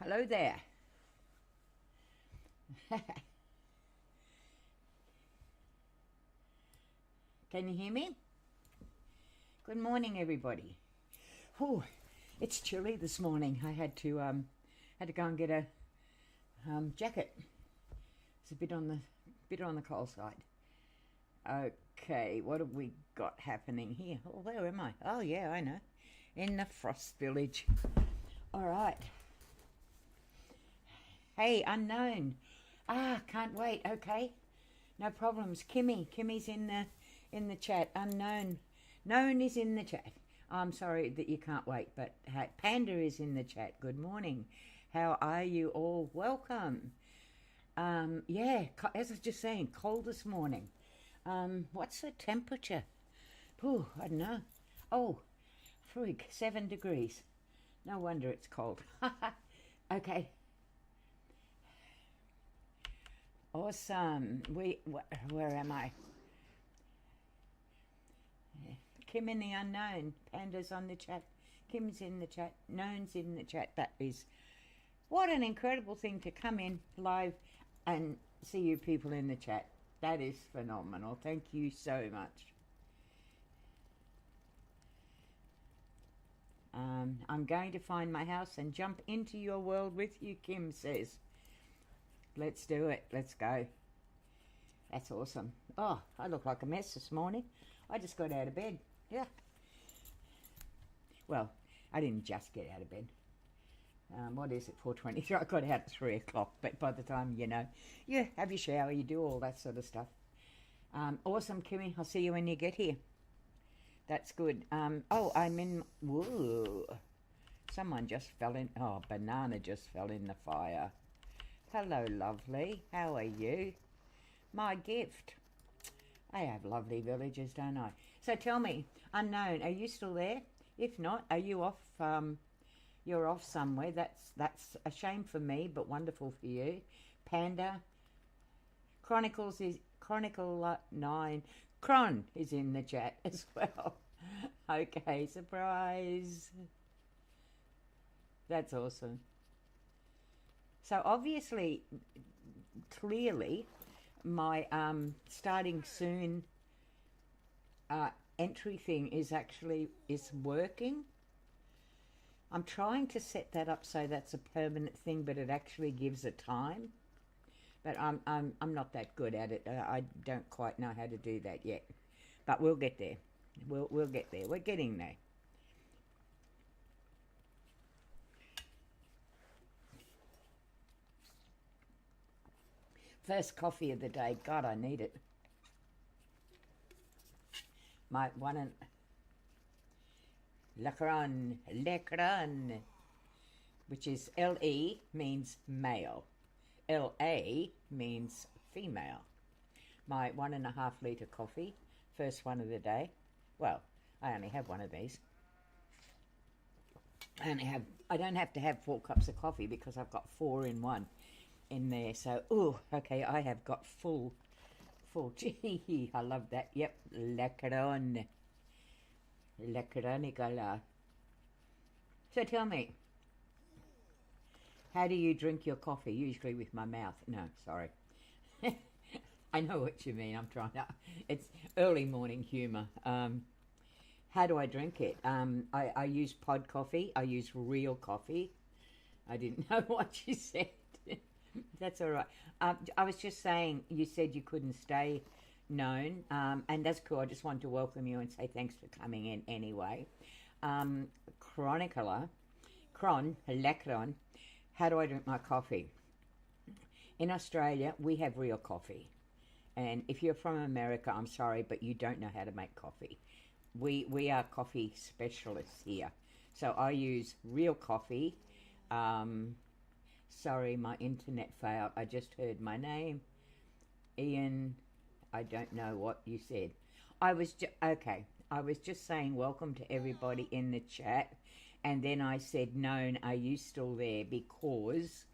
Hello there. Can you hear me? Good morning, everybody. Oh, it's chilly this morning. I had to go and get a jacket. It's a bit on the cold side. Okay, what have we got happening here? Oh, where am I? Oh, yeah, I know. In the Frost Village. All right. Hey, unknown. Can't wait. Okay, no problems. Kimmy's in the chat. Unknown, known is in the chat. I'm sorry that you can't wait, but hey, Panda is in the chat. Good morning. How are you all? Welcome. Yeah, as I was just saying, cold this morning. What's the temperature? Ooh, I don't know. Oh, frig, 7 degrees. No wonder it's cold. Okay. Awesome. Where am I? Kim in the unknown. Panda's on the chat. Kim's in the chat. Known's in the chat. That is what an incredible thing to come in live and see you people in the chat. That is phenomenal. Thank you so much. I'm going to find my house and jump into your world with you, Kim says. Let's do it. Let's go. That's awesome. Oh, I look like a mess this morning. I just got out of bed. Yeah. Well, I didn't just get out of bed. What is it, 4:23? I got out at 3 o'clock, but by the time, you have your shower, you do all that sort of stuff. Awesome, Kimmy. I'll see you when you get here. That's good. Oh, I'm in... Whoa. Someone just fell in... Oh, Banana just fell in the fire. Hello, lovely. How are you? My gift. I have lovely villages, don't I? So tell me, unknown, are you still there? If not, are you off? You're off somewhere. That's a shame for me, but wonderful for you. Panda. Chronicle 9. Cron is in the chat as well. Okay, surprise. That's awesome. So obviously, clearly, my starting soon entry thing is working. I'm trying to set that up so that's a permanent thing, but it actually gives a time. But I'm not that good at it. I don't quite know how to do that yet. But we'll get there. We'll get there. We're getting there. First coffee of the day. God, I need it. My one and... Lecran, which is L-E means male. L-A means female. My 1.5 litre coffee. First one of the day. Well, I only have one of these. I don't have to have 4 cups of coffee because I've got 4 in one in there. So, okay, I have got full. Gee, I love that. Yep, Lecran. Lecranicala. So tell me, how do you drink your coffee? Usually with my mouth. No, sorry. I know what you mean. I'm trying to... It's early morning humour. How do I drink it? I use pod coffee. I use real coffee. I didn't know what you said. That's all right. I was just saying, you said you couldn't stay known, and that's cool. I just wanted to welcome you and say thanks for coming in anyway. Lecron, how do I drink my coffee? In Australia, we have real coffee. And if you're from America, I'm sorry, but you don't know how to make coffee. We are coffee specialists here. So I use real coffee. Sorry, my internet failed. I just heard my name. Ian, I don't know what you said. I was just saying welcome to everybody in the chat. And then I said, known, are you still there? Because,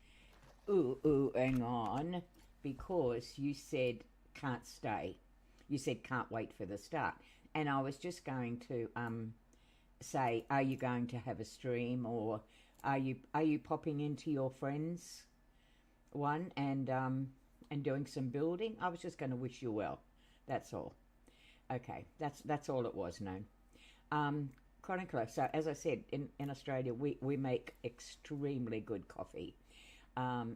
hang on. Because you said can't stay. You said can't wait for the start. And I was just going to say, are you going to have a stream or Are you popping into your friends one and doing some building? I was just going to wish you well. That's all. Okay, that's all it was, known. Chronicler. So as I said, in Australia, we make extremely good coffee.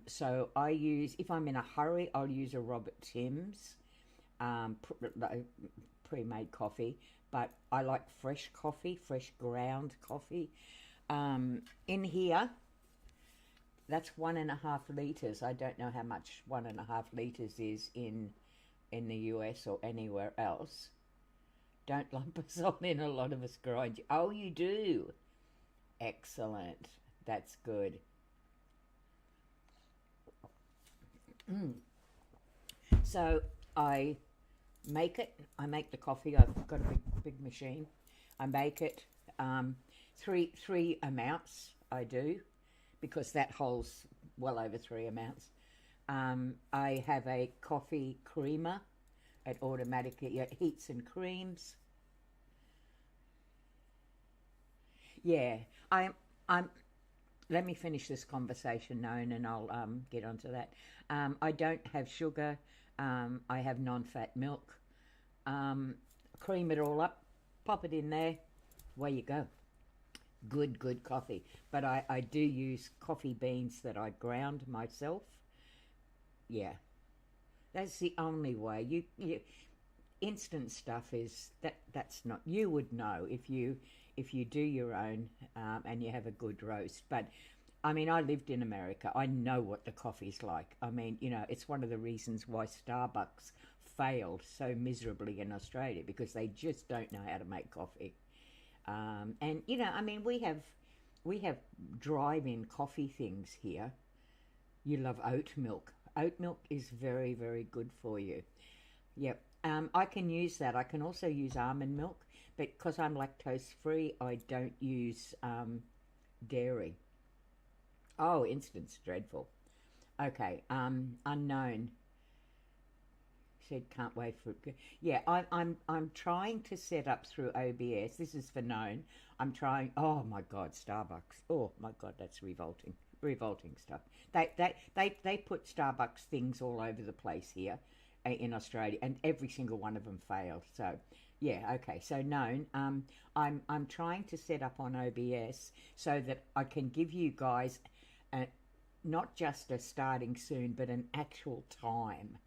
So I use, if I'm in a hurry, I'll use a Robert Tim's pre-made coffee. But I like fresh coffee, fresh ground coffee. In here, that's 1.5 liters. I don't know how much 1.5 liters is in the US or anywhere else. Don't lump us all in. A lot of us grind. Oh, you do. Excellent. That's good. So I make it. I make the coffee. I've got a big machine. I make it. Three amounts I do, because that holds well over 3 amounts. I have a coffee creamer. It automatically heats and creams. Yeah, I'm. Let me finish this conversation, known, and I'll get onto that. I don't have sugar. I have non-fat milk. Cream it all up, pop it in there. Away you go. Good coffee. But I do use coffee beans that I ground myself. Yeah, that's the only way. You instant stuff is that's not. You would know if you do your own and you have a good roast. But I mean, I lived in America. I know what the coffee's like. I mean, it's one of the reasons why Starbucks failed so miserably in Australia, because they just don't know how to make coffee. And I mean, we have drive-in coffee things here. You love oat milk. Oat milk is very, very good for you. Yep. I can use that. I can also use almond milk, but because I'm lactose free, I don't use dairy. Oh, instant's dreadful. Okay. Unknown said can't wait for it. Yeah, I'm trying to set up through OBS. This is for known. I'm trying. Oh my God, Starbucks. Oh my God, that's revolting. Revolting stuff. They put Starbucks things all over the place here in Australia, and every single one of them failed. So yeah, okay. So known. I'm trying to set up on OBS so that I can give you guys not just a starting soon, but an actual time.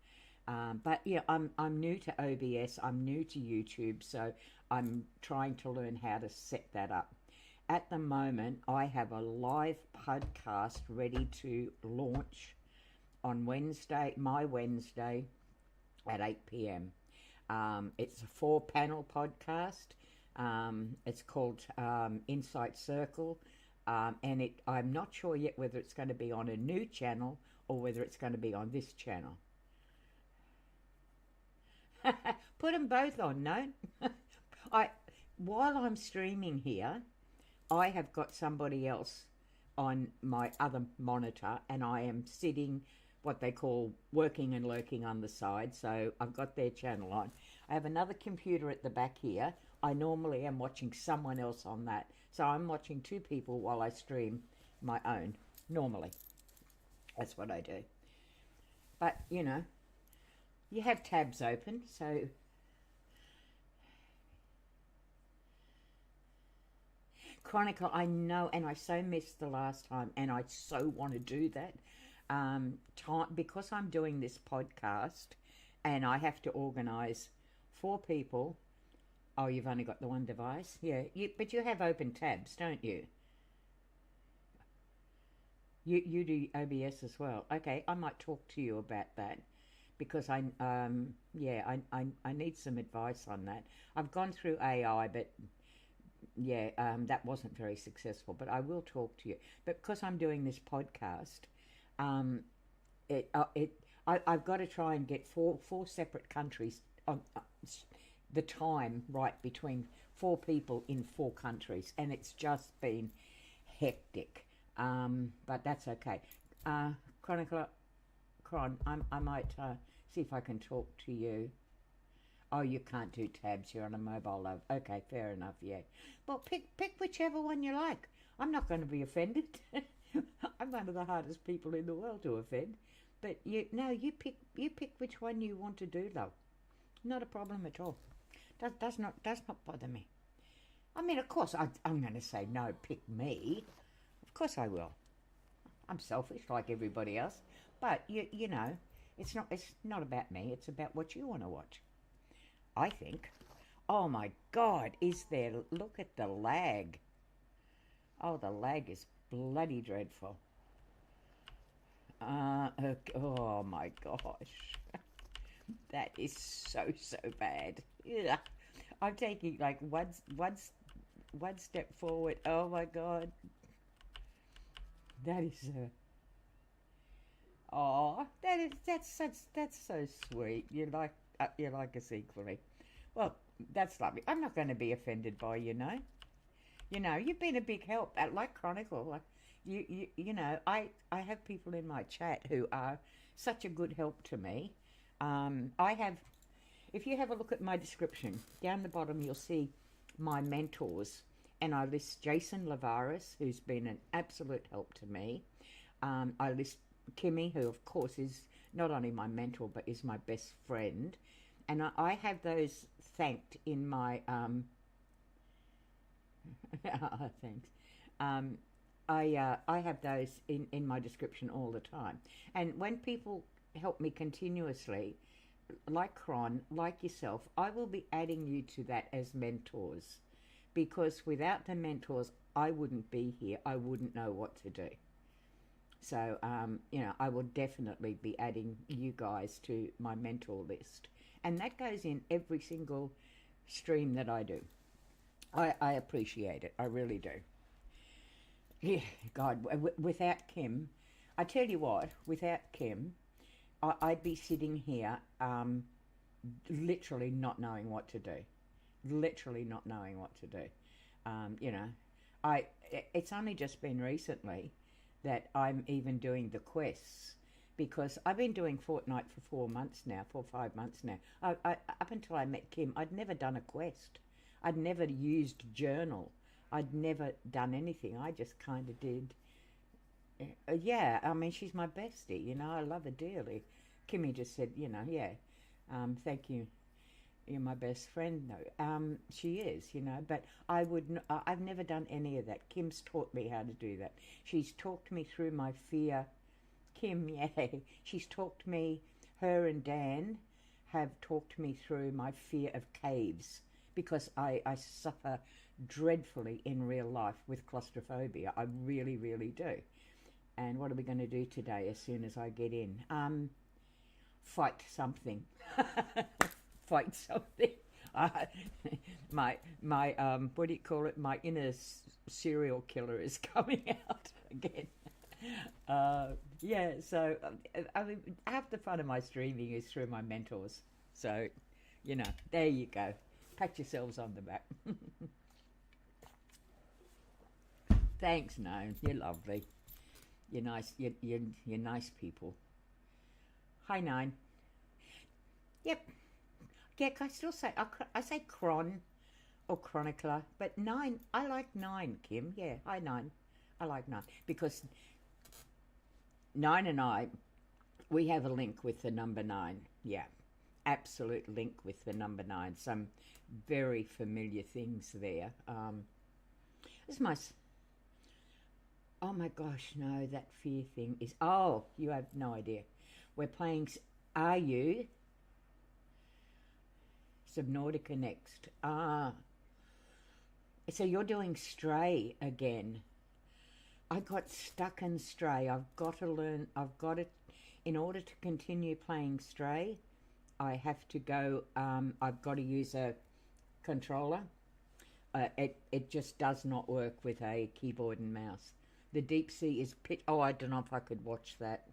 But yeah, I'm new to OBS. I'm new to YouTube, so I'm trying to learn how to set that up. At the moment, I have a live podcast ready to launch on Wednesday, my Wednesday, at 8 p.m. It's a 4-panel podcast. It's called Insight Circle, and I'm not sure yet whether it's going to be on a new channel or whether it's going to be on this channel. Put them both on, no? While I'm streaming here, I have got somebody else on my other monitor, and I am sitting what they call working and lurking on the side. So I've got their channel on. I have another computer at the back here. I normally am watching someone else on that. So I'm watching 2 people while I stream my own, normally. That's what I do. But, you have tabs open, so Chronicle, I know, and I so missed the last time, and I so want to do that. Because I'm doing this podcast, and I have to organise 4 people. Oh, you've only got the one device, yeah. But you have open tabs, don't you? You do OBS as well. Okay, I might talk to you about that, because I need some advice on that. I've gone through AI, but yeah, that wasn't very successful. But I will talk to you. But because I'm doing this podcast, I've got to try and get four separate countries on the time right between 4 people in 4 countries, and it's just been hectic. But that's okay. Chronicler. I might see if I can talk to you. Oh, you can't do tabs. You're on a mobile, love. Okay, fair enough, yeah. Well, pick whichever one you like. I'm not going to be offended. I'm one of the hardest people in the world to offend. But you pick which one you want to do, love. Not a problem at all. Does not bother me. I mean, of course, I'm going to say no. Pick me. Of course, I will. I'm selfish like everybody else, but you know, it's not about me. It's about what you want to watch. I think. Oh my God, is there? Look at the lag. Oh, the lag is bloody dreadful. Oh my gosh, that is so bad. Yeah, I'm taking like one step forward. Oh my God, that is. Oh, that's so sweet. You like us equally. Well, that's lovely. I'm not going to be offended by you've been a big help. Like Chronicle, like I have people in my chat who are such a good help to me. I have, if you have a look at my description down the bottom, you'll see my mentors, and I list Jason Lavaris, who's been an absolute help to me. I list Kimmy, who of course is not only my mentor but is my best friend, and I have those thanked in my thanks. I have those in my description all the time, and when people help me continuously, like Cron, like yourself, I will be adding you to that as mentors, because without the mentors, I wouldn't be here. I wouldn't know what to do. So, I will definitely be adding you guys to my mentor list. And that goes in every single stream that I do. I appreciate it. I really do. Yeah, God, without Kim, I tell you what, without Kim, I'd be sitting here literally not knowing what to do. Literally not knowing what to do. It's only just been recently that I'm even doing the quests, because I've been doing Fortnite for 4 months now, 4 or 5 months now. Up until I met Kim, I'd never done a quest. I'd never used journal. I'd never done anything. I just kind of did. Yeah, I mean, she's my bestie, I love her dearly. Kimmy just said, thank you. You're my best friend. No, she is, but I've never done any of that. Kim's taught me how to do that. She's talked me through my fear. Kim, yeah, she's talked me, her and Dan have talked me through my fear of caves, because I suffer dreadfully in real life with claustrophobia. I really, really do. And what are we going to do today as soon as I get in? Fight something. Fight something. My what do you call it? My inner serial killer is coming out again. So I mean, half the fun of my streaming is through my mentors. So, there you go. Pat yourselves on the back. Thanks, no, you're lovely. You're nice. You're nice people. Hi, Nine. Yep. Yeah, I still say I say Cron or Chronicler, but Nine. I like Nine, Kim. Yeah, hi Nine. I like Nine because Nine and I, we have a link with the number 9. Yeah, absolute link with the number 9. Some very familiar things there. This is my. Oh my gosh, no, that fear thing is. Oh, you have no idea. We're playing. Are you? Subnautica next. So you're doing Stray again. I got stuck in Stray. I've got to learn. In order to continue playing Stray, I have to go. I've got to use a controller. It just does not work with a keyboard and mouse. The deep sea is pitch. Oh, I don't know if I could watch that.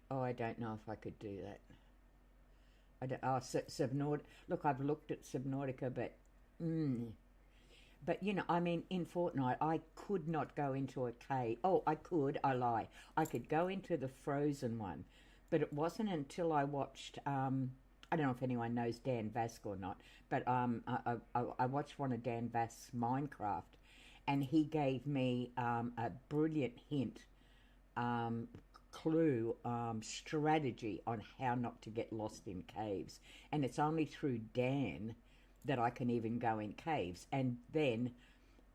Oh, I don't know if I could do that. Subnautica. Look, I've looked at Subnautica, but I mean, in Fortnite, I could not go into a cave. Oh, I could. I lie. I could go into the frozen one, but it wasn't until I watched. I don't know if anyone knows Dan Vasc or not, but I watched one of Dan Vasc's Minecraft, and he gave me a brilliant hint, um, clue, strategy on how not to get lost in caves. And it's only through Dan that I can even go in caves. And then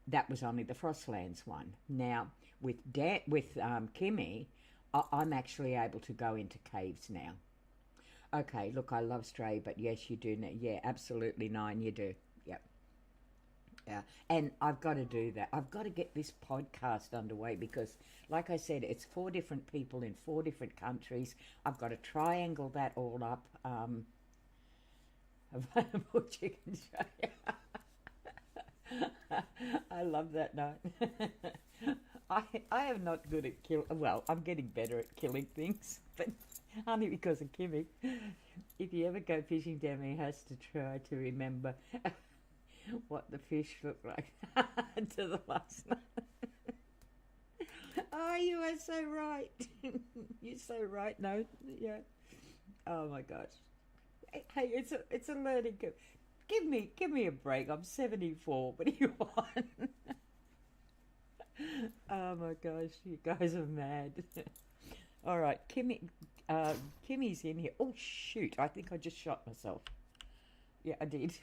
that was only the Frostlands one. Now with Kimmy, I'm actually able to go into caves now. Okay, look, I love Stray, but yes, you do. Yeah, absolutely, Nine, you do. Yep. Yeah, and I've got to do that. I've got to get this podcast underway because, like I said, it's 4 different people in 4 different countries. I've got to triangle that all up. Available chicken show. I love that note. I am not good at well, I'm getting better at killing things, but only because of Kimmy. If you ever go fishing, Demi has to try to remember what the fish looked like to the last night. Oh, you are so right. You're so right. No, yeah. Oh my gosh. Hey, it's a learning curve. Give me a break. I'm 74. What do you want? Oh my gosh, you guys are mad. All right, Kimmy's in here. Oh shoot! I think I just shot myself. Yeah, I did.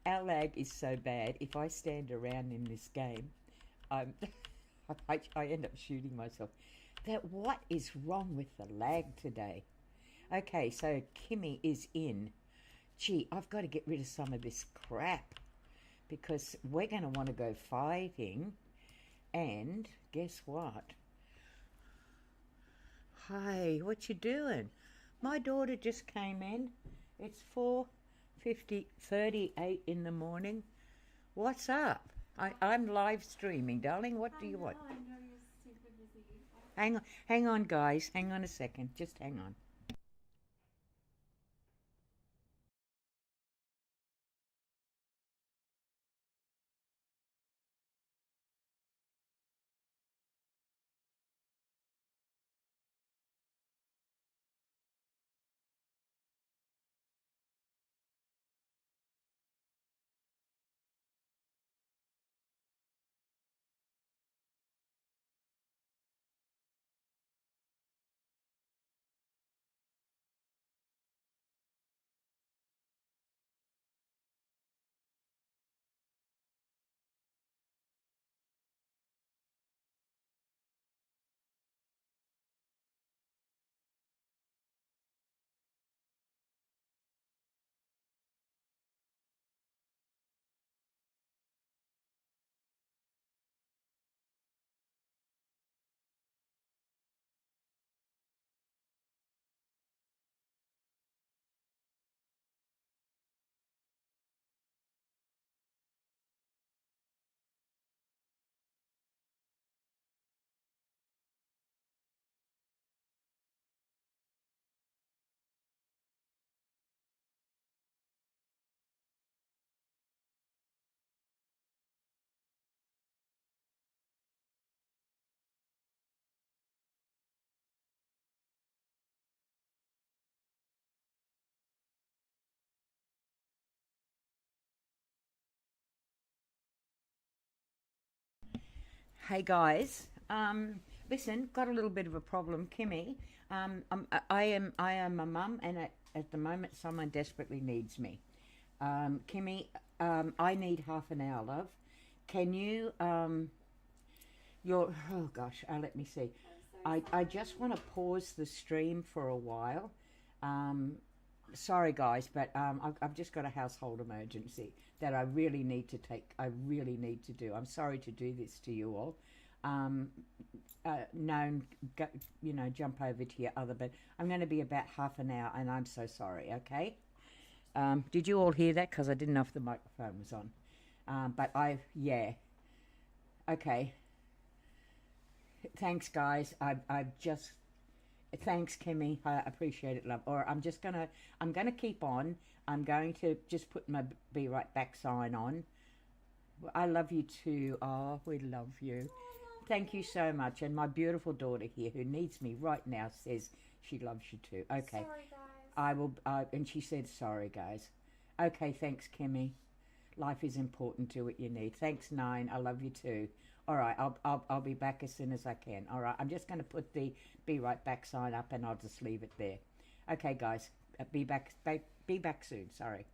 Our lag is so bad. If I stand around in this game, I'm I end up shooting myself. What is wrong with the lag today? Okay, so Kimmy is in. Gee, I've got to get rid of some of this crap because we're going to want to go fighting. And guess what? Hi, what you doing? My daughter just came in. It's 4:38 in the morning. What's up? I'm live streaming, darling. What do you want? I know you're super busy. Hang on, guys. Hang on a second. Just hang on. Hey guys, listen, got a little bit of a problem, Kimmy. I am a mum, and at the moment, someone desperately needs me. Kimmy, I need half an hour, love. Can you, oh gosh, let me see. I just want to pause the stream for a while. Um, Sorry guys, but I've just got a household emergency that I really need to I really need to do. I'm sorry to do this to you all. Um, no, go, jump over to your other, but I'm going to be about half an hour, and I'm so sorry. Okay. Did you all hear that? Because I didn't know if the microphone was on. Yeah. Okay. Thanks, guys. I've just Thanks, Kimmy. I appreciate it, love. Or I'm gonna keep on. I'm going to just put my be right back sign on. I love you too. Oh, we love you. Thank you so much. And my beautiful daughter here, who needs me right now, says she loves you too. Okay. Sorry, guys. I will. And she said, "Sorry, guys." Okay. Thanks, Kimmy. Life is important. Do what you need. Thanks, Nine. I love you too. All right, I'll be back as soon as I can. All right, I'm just going to put the be right back sign up, and I'll just leave it there. Okay, guys, be back soon. Sorry.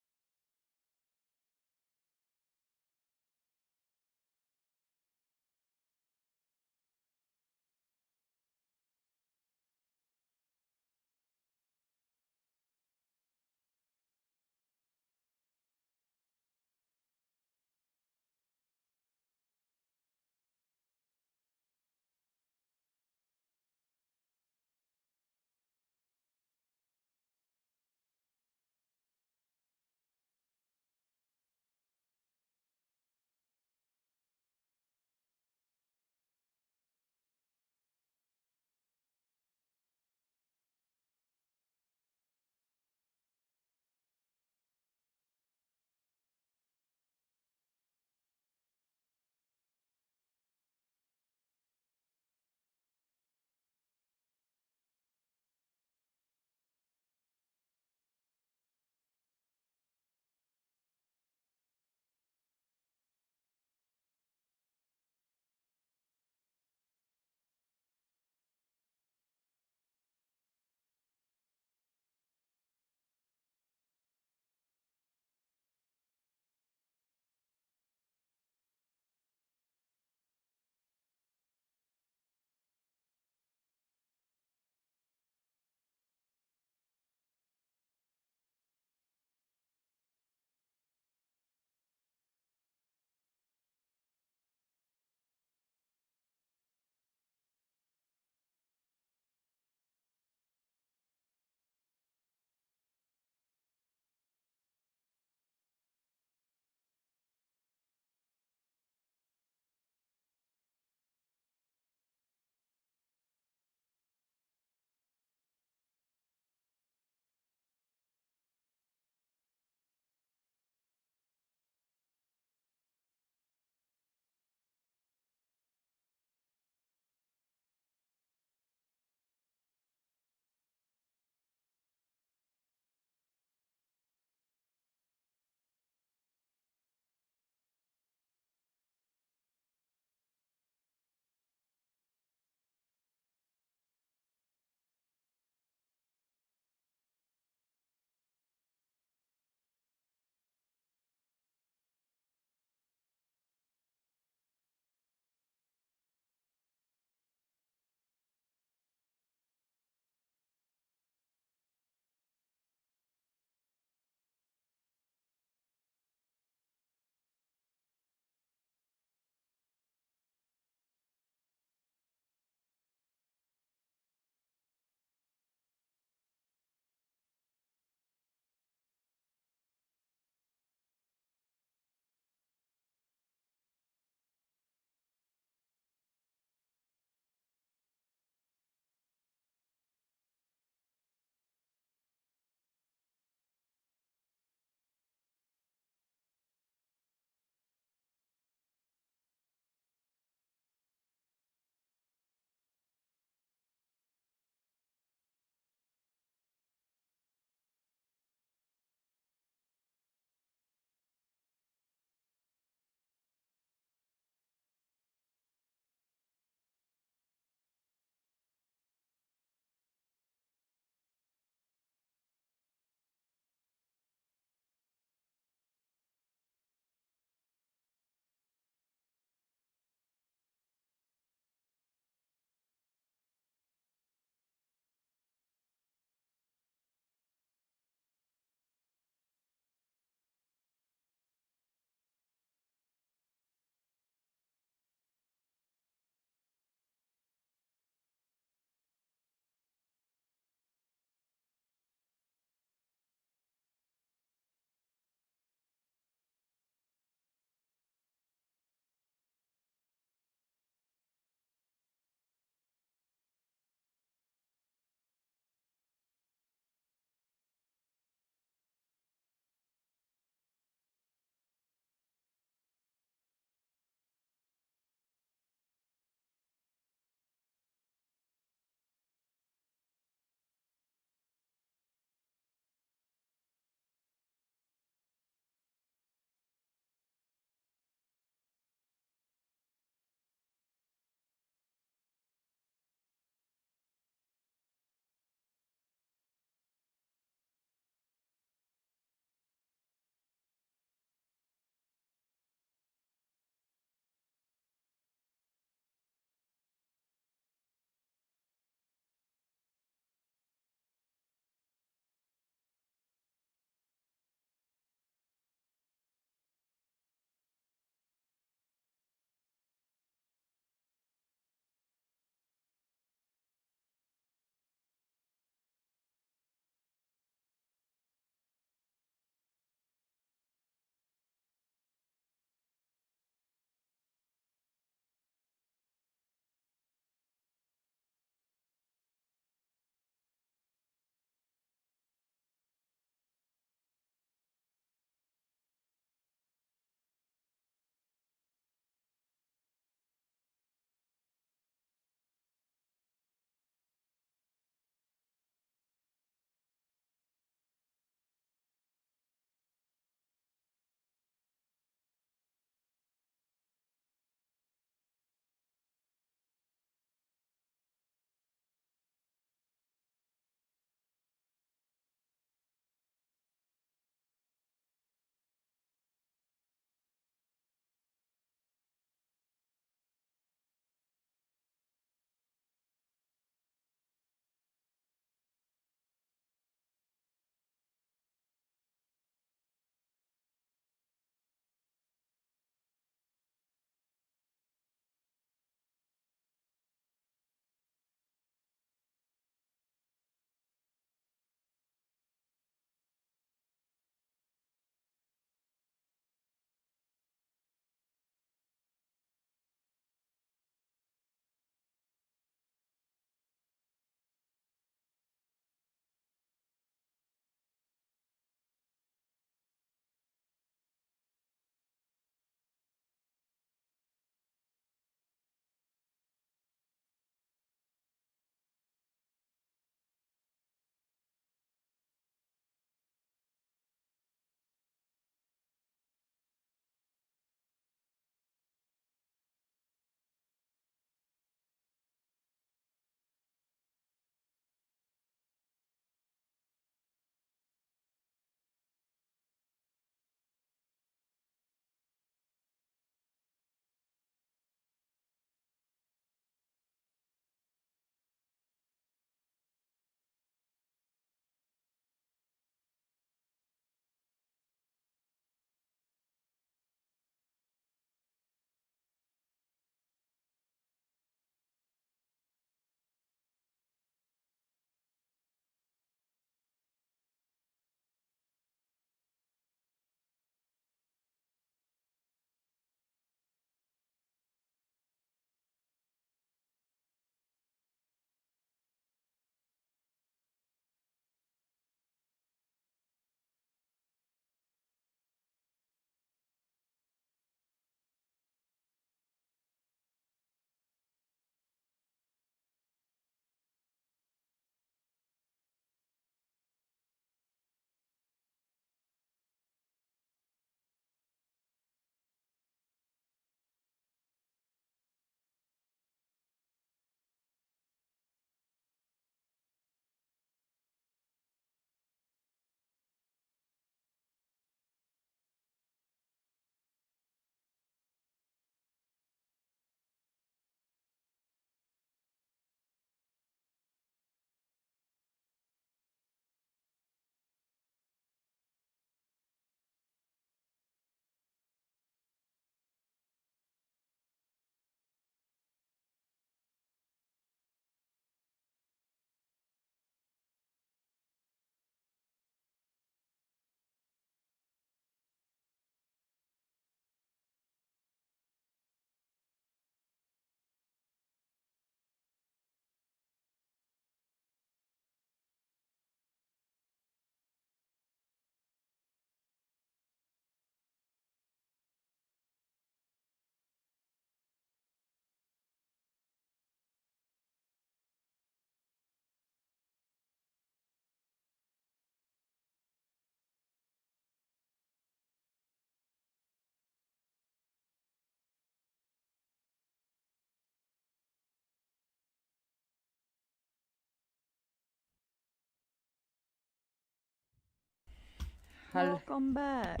Welcome back.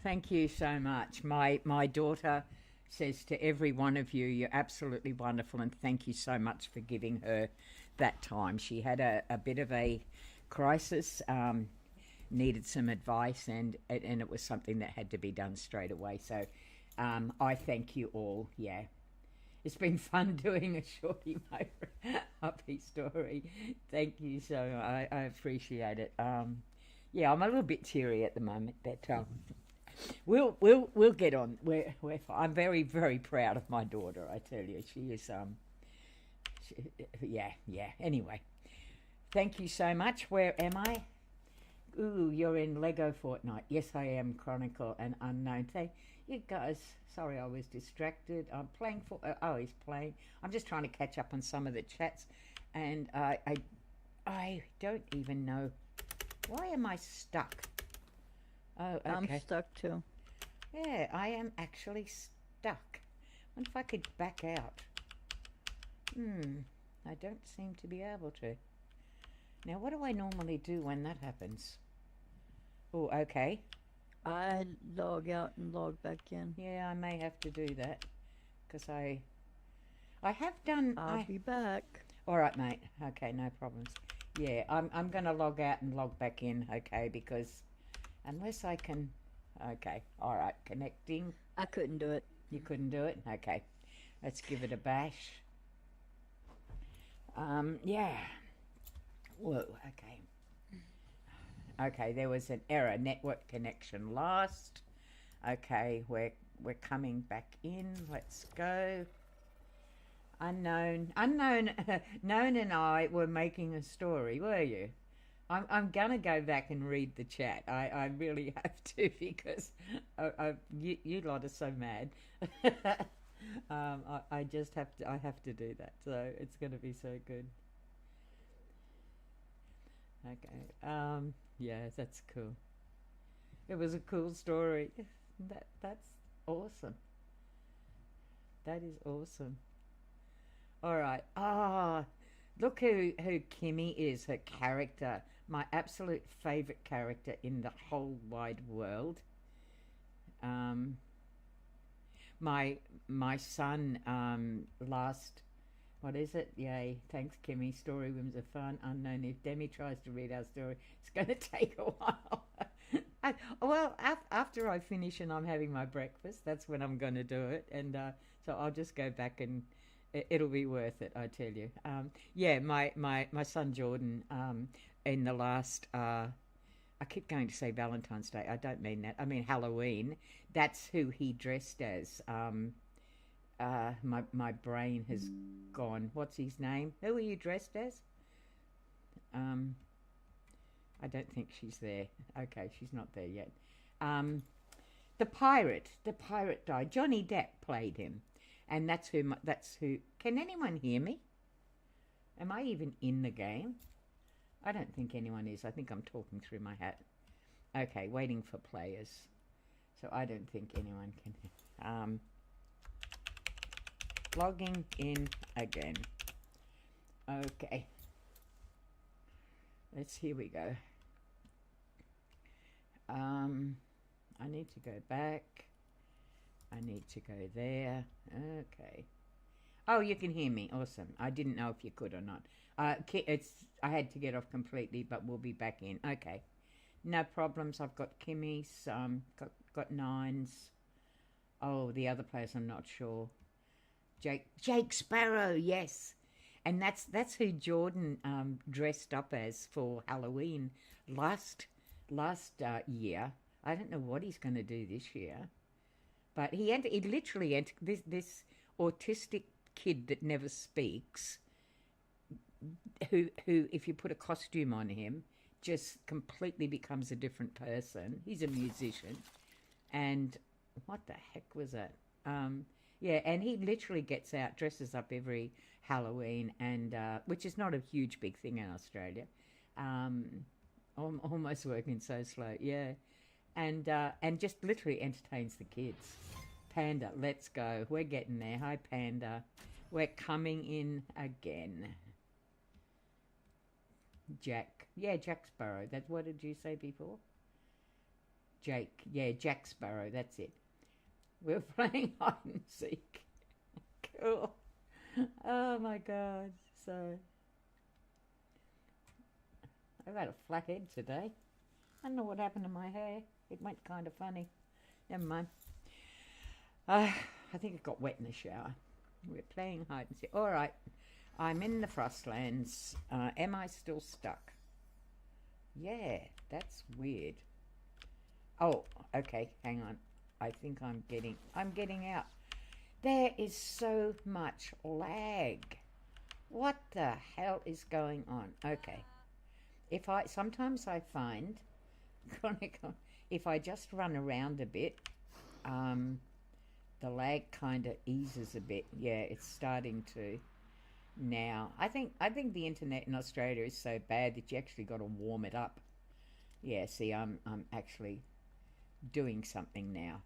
Thank you so much. My daughter says to every one of you, you're absolutely wonderful, and thank you so much for giving her that time. She had a bit of a crisis, needed some advice, and it was something that had to be done straight away. So I thank you all. Yeah. It's been fun doing a shorty happy story. Thank you so much. I appreciate it. Yeah, I'm a little bit teary at the moment, but we'll get on. We're fine. I'm very, very proud of my daughter. I tell you, she is yeah. Anyway, thank you so much. Where am I? Ooh, you're in Lego Fortnite. Yes, I am. Chronicle and Unknown. You guys, sorry, I was distracted. I'm playing for. Oh, he's playing. I'm just trying to catch up on some of the chats, and I don't even know. Why am I stuck? Oh, okay. I'm stuck too. Yeah, I am actually stuck. I wonder if I could back out. I don't seem to be able to. Now, what do I normally do when that happens? Oh, okay. I log out and log back in. Yeah, I may have to do that because I have done. I'll be back. All right, mate. Okay, no problems. Yeah, I'm going to log out and log back in. Okay, because unless I can. Okay, all right. Connecting. I couldn't do it. You couldn't do it. Okay, let's give it a bash. Yeah. Whoa. Okay. Okay, there was an error. Network connection lost. Okay, we're coming back in. Let's go. Unknown, Known and I were making a story, were you? I'm gonna go back and read the chat. I really have to because you lot are so mad. I just have to. I have to do that. So it's gonna be so good. Okay. Yeah, that's cool. It was a cool story. That's awesome. That is awesome. All right. Look who Kimmy is, her character. My absolute favourite character in the whole wide world. My son last. What is it? Yay. Thanks, Kimmy. Story rooms are fun. Unknown. If Demi tries to read our story, it's going to take a while. After I finish and I'm having my breakfast, that's when I'm going to do it. And so I'll just go back and it'll be worth it, I tell you. Yeah, my son Jordan, in the last, I keep going to say Valentine's Day. I don't mean that. I mean Halloween. That's who he dressed as. My brain has gone. What's his name? Who are you dressed as? I don't think she's there. Okay, she's not there yet. The pirate died. Johnny Depp played him, and that's who. Can anyone hear me? Am I even in the game? I don't think anyone is. I think I'm talking through my hat. Okay, waiting for players. So I don't think anyone can. Logging in again. Okay. Here we go. I need to go back. I need to go there. Okay. Oh, you can hear me. Awesome. I didn't know if you could or not. I had to get off completely, but we'll be back in. Okay. No problems. I've got Kimmy's. Got Nines. Oh, the other players I'm not sure. Jake Sparrow, yes. And that's who Jordan dressed up as for Halloween last year. I don't know what he's going to do this year, but he literally entered this autistic kid that never speaks, who if you put a costume on him, just completely becomes a different person. He's a musician, and what the heck was that? Yeah, and he literally gets out, dresses up every Halloween, and which is not a huge big thing in Australia. Almost working so slow, yeah, and just literally entertains the kids. Panda, let's go. We're getting there. Hi, Panda. We're coming in again. Jack Sparrow. What did you say before? Jake. Yeah, Jack Sparrow, that's it. We're playing hide and seek. Cool. Oh my God. So, I've had a flat head today. I don't know what happened to my hair. It went kind of funny. Never mind. I think it got wet in the shower. We're playing hide and seek. All right. I'm in the Frostlands. Am I still stuck? Yeah, that's weird. Oh, okay. Hang on. I think I'm getting out. There is so much lag. What the hell is going on? Okay. Sometimes I find, if I just run around a bit, the lag kind of eases a bit. Yeah, it's starting to now. I think the internet in Australia is so bad that you actually got to warm it up. Yeah, see, I'm actually doing something now.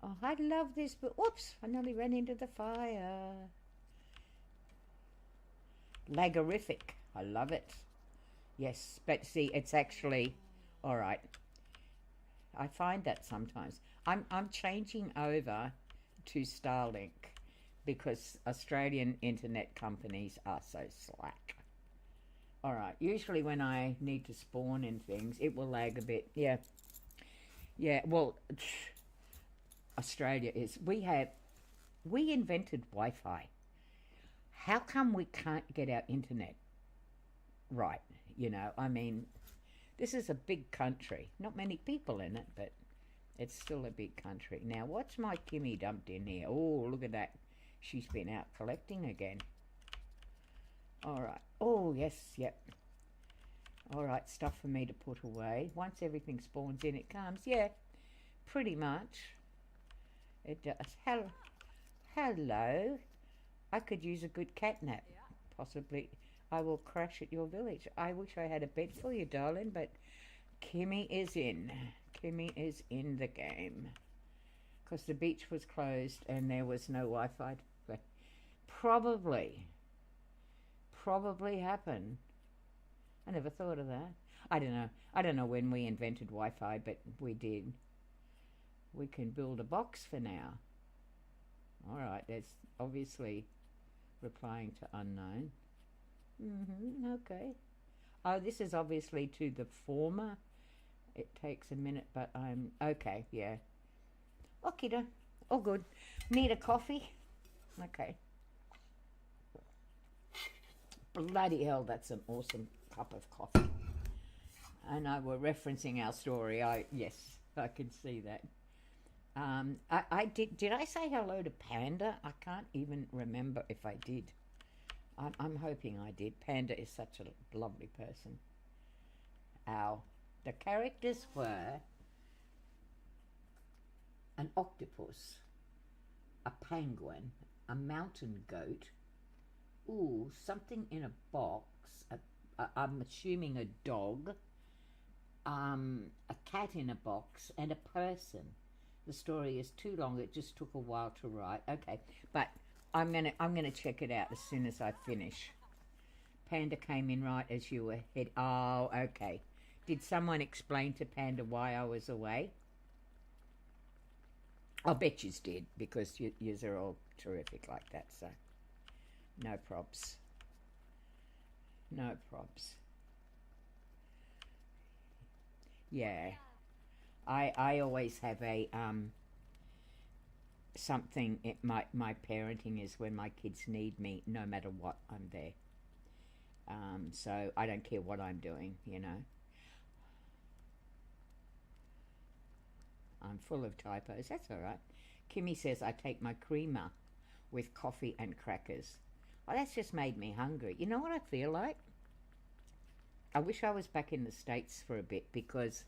Oh, I love this, but whoops, I nearly ran into the fire. Lagorific. I love it. Yes, but see, it's actually all right. I find that sometimes. I'm changing over to Starlink because Australian internet companies are so slack. All right. Usually when I need to spawn in things, it will lag a bit. Yeah. Yeah. Well, Australia is. We invented Wi-Fi. How come we can't get our internet right? You know, I mean, this is a big country. Not many people in it, but it's still a big country. Now, what's my Kimmy dumped in here? Oh, look at that. She's been out collecting again. All right. Oh, yes, yep. All right, stuff for me to put away. Once everything spawns in, it comes. Yeah, pretty much. It does. Hello. I could use a good catnap. Possibly. I will crash at your village. I wish I had a bed for you, darling, but Kimmy is in. Kimmy is in the game. Because the beach was closed and there was no Wi-Fi. But probably happen. I never thought of that. I don't know. I don't know when we invented Wi-Fi, but we did. We can build a box for now. All right, that's obviously replying to unknown. Okay. Oh, this is obviously to the former. It takes a minute, but I'm okay. Yeah. Okay, then. All good. Need a coffee? Okay. Bloody hell, that's an awesome cup of coffee. I know we're referencing our story. Yes, I can see that. I did I say hello to Panda? I can't even remember if I did. I'm hoping I did. Panda is such a lovely person. The characters were an octopus, a penguin, a mountain goat, something in a box, I'm assuming a dog, a cat in a box, and a person. The story is too long. It just took a while to write. Okay, but I'm gonna check it out as soon as I finish. Panda came in right as you were head. Oh, okay. Did someone explain to Panda why I was away? I'll bet yous did, because yous are all terrific like that, so no props. No props. Yeah. I always have a something. My parenting is when my kids need me, no matter what, I'm there. So I don't care what I'm doing, you know. I'm full of typos. That's all right. Kimmy says I take my creamer with coffee and crackers. Well, that's just made me hungry. You know what I feel like? I wish I was back in the States for a bit, because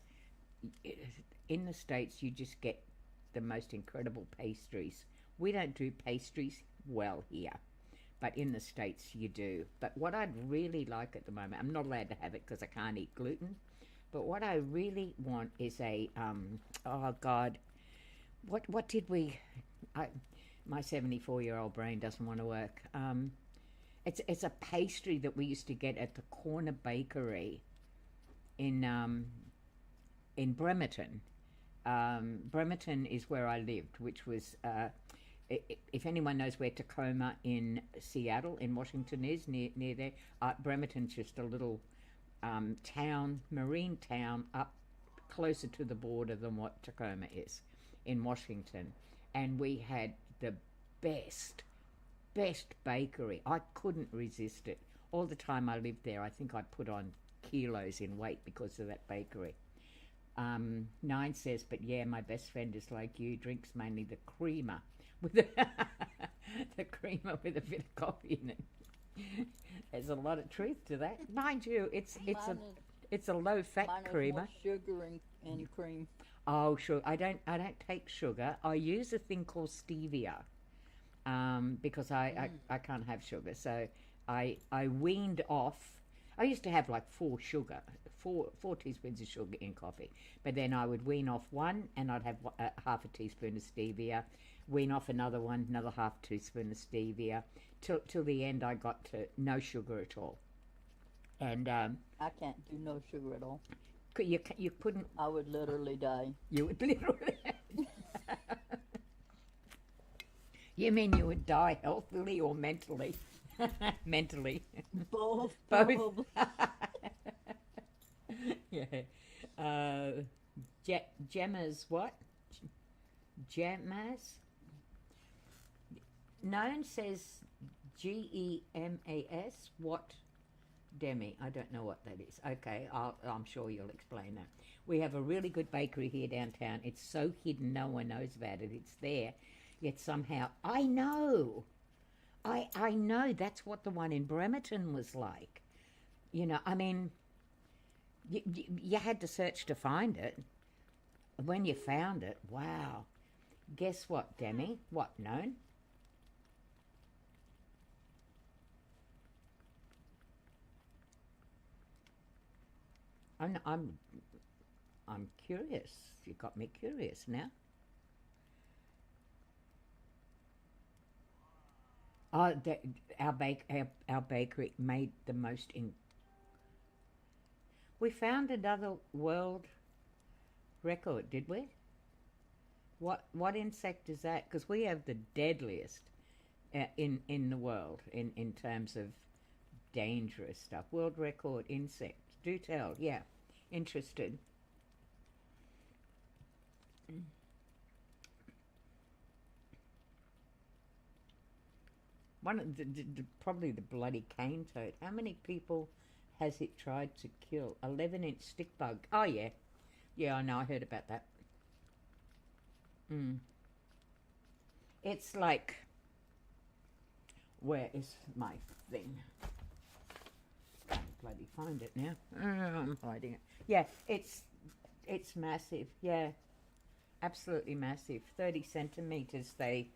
in the States you just get the most incredible pastries. We don't do pastries well here, but in the States you do. But what I'd really like at the moment, I'm not allowed to have it because I can't eat gluten, but what I really want is a, oh God, what did we, my 74-year-old brain doesn't want to work. It's a pastry that we used to get at the corner bakery in in Bremerton. Bremerton is where I lived, which was, if anyone knows where Tacoma in Seattle, in Washington is, near there, Bremerton's just a little town, marine town, up closer to the border than what Tacoma is in Washington. And we had the best bakery. I couldn't resist it. All the time I lived there, I think I put on kilos in weight because of that bakery. Nine says, but yeah, my best friend is like you, drinks mainly the creamer with the creamer with a bit of coffee in it. There's a lot of truth to that. Mind you, it's a low fat creamer. More sugar and cream. Oh, sure. I don't take sugar. I use a thing called stevia, because I can't have sugar. So I weaned off. I used to have like four teaspoons of sugar in coffee, but then I would wean off one, and I'd have half a teaspoon of stevia. Wean off another one, another half teaspoon of stevia, till the end I got to no sugar at all. And I can't do no sugar at all. You couldn't. I would literally die. You would literally. You mean you would die healthily or mentally? Mentally. Both. Both. Yeah. Gemma's what? Gemmas? Known says GEMAS. What? Demi. I don't know what that is. Okay, I'm sure you'll explain that. We have a really good bakery here downtown. It's so hidden, no one knows about it. It's there, yet somehow I know that's what the one in Bremerton was like. You know, I mean, you had to search to find it. When you found it, wow. Guess what, Demi? What, known? I'm curious. You got me curious now. Oh, our bakery made the most. We found another world record, did we? What insect is that? Because we have the deadliest in the world in terms of dangerous stuff. World record insect. Do tell. Yeah, interested. One of probably the bloody cane toad. How many people has it tried to kill? 11-inch stick bug. Oh yeah, yeah. I know. I heard about that. It's like, where is my thing? Can't bloody find it now. I'm hiding it. Yeah, it's massive. Yeah, absolutely massive. 30 centimeters. They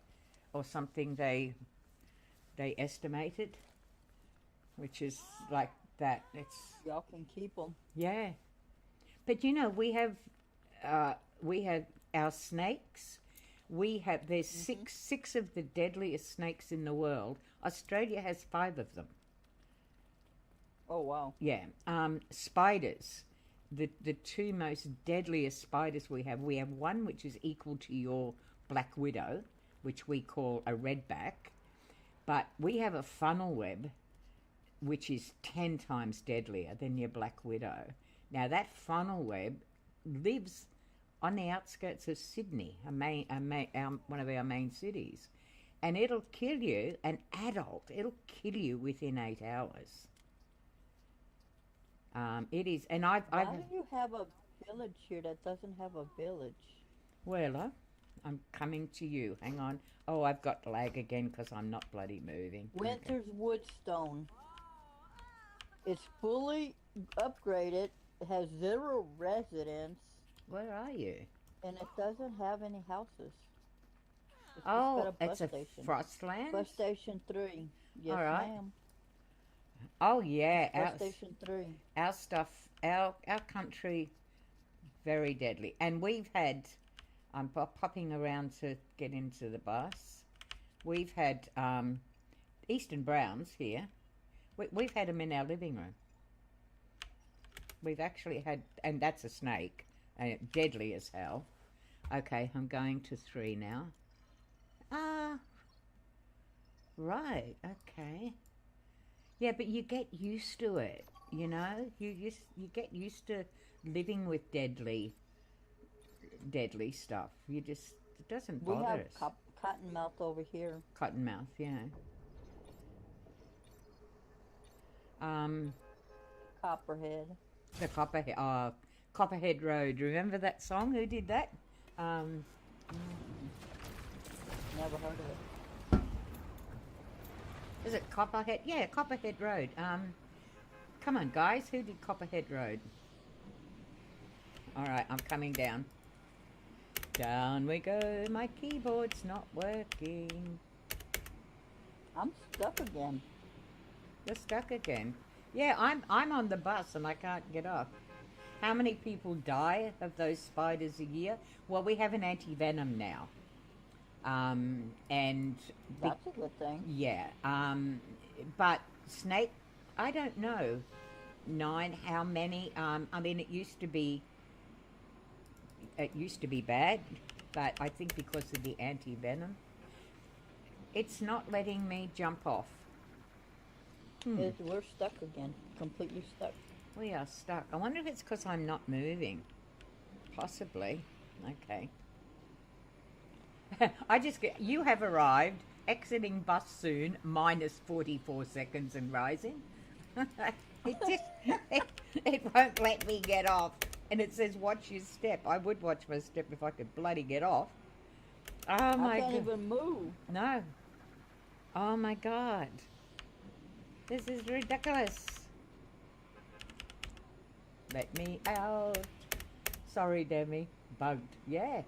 estimated, which is like that. It's y'all can keep them. Yeah, but you know we have our snakes. There's six of the deadliest snakes in the world. Australia has 5 of them. Oh wow. Yeah. Spiders. The 2 most deadliest spiders we have one which is equal to your black widow, which we call a redback. But we have a funnel web, which is 10 times deadlier than your black widow. Now, that funnel web lives on the outskirts of Sydney, one of our main cities. And it'll kill you, an adult, it'll kill you within 8 hours. It is, and Why do you have a village here that doesn't have a village? Well, I'm coming to you. Hang on. Oh, I've got lag again because I'm not bloody moving. Winter's Woodstone. It's fully upgraded. It has 0 residents. Where are you? And it doesn't have any houses. It's it's a station. Frostland? Bus station 3. Yes, all right. ma'am. Oh, yeah. Bus station 3. Our stuff, our country, very deadly. And we've had... I'm popping around to get into the bus. We've had Eastern Browns here. We've had them in our living room. We've actually had, and that's a snake. Deadly as hell. Okay, I'm going to 3 now. Ah, right. Okay. Yeah, but you get used to it. You know, you get used to living with deadly stuff. It doesn't We bother have us. cottonmouth over here. Cottonmouth, yeah. Copperhead. The Copperhead Road. Remember that song? Who did that? Um, Never heard of it. is it Copperhead? Yeah, Copperhead Road. Come on, guys. Who did Copperhead Road? All right, I'm coming down. Down we go. My keyboard's not working. I'm stuck again. You're stuck again. Yeah, I'm on the bus and I can't get off. How many people die of those spiders a year? Well, we have an anti-venom now. And That's a good thing. yeah. But snake, I don't know. 9, how many? I mean, it used to be bad, but I think because of the anti-venom, it's not letting me jump off. We're stuck again. Completely stuck. We are stuck. I wonder if it's because I'm not moving. Possibly. Okay. You have arrived, exiting bus soon, minus 44 seconds and rising. It won't let me get off. And it says watch your step. I would watch my step if I could bloody get off. Oh my God. I can't even move. No. Oh my God. This is ridiculous. Let me out. Sorry, Demi. Bugged. Yeah.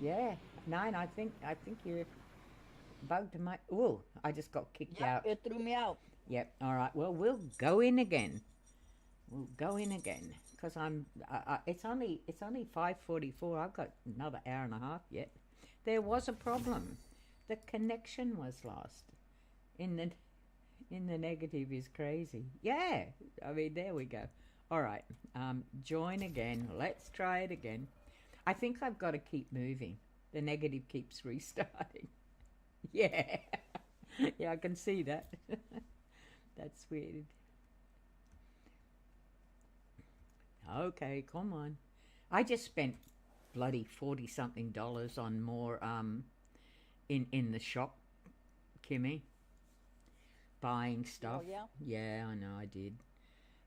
Yeah. 9, I think you're bugged my... Ooh, I just got kicked out. It threw me out. Yep. All right. Well, we'll go in again. We'll go in again. Because it's only 5:44. I've got another hour and a half yet. There was a problem. The connection was lost. In the negative is crazy. Yeah. I mean, there we go. All right. Join again. Let's try it again. I think I've got to keep moving. The negative keeps restarting. Yeah. Yeah, I can see that. That's weird. Okay, come on. I just spent bloody $40-something on more in the shop, Kimmy. Buying stuff. Oh, yeah? Yeah, I know I did.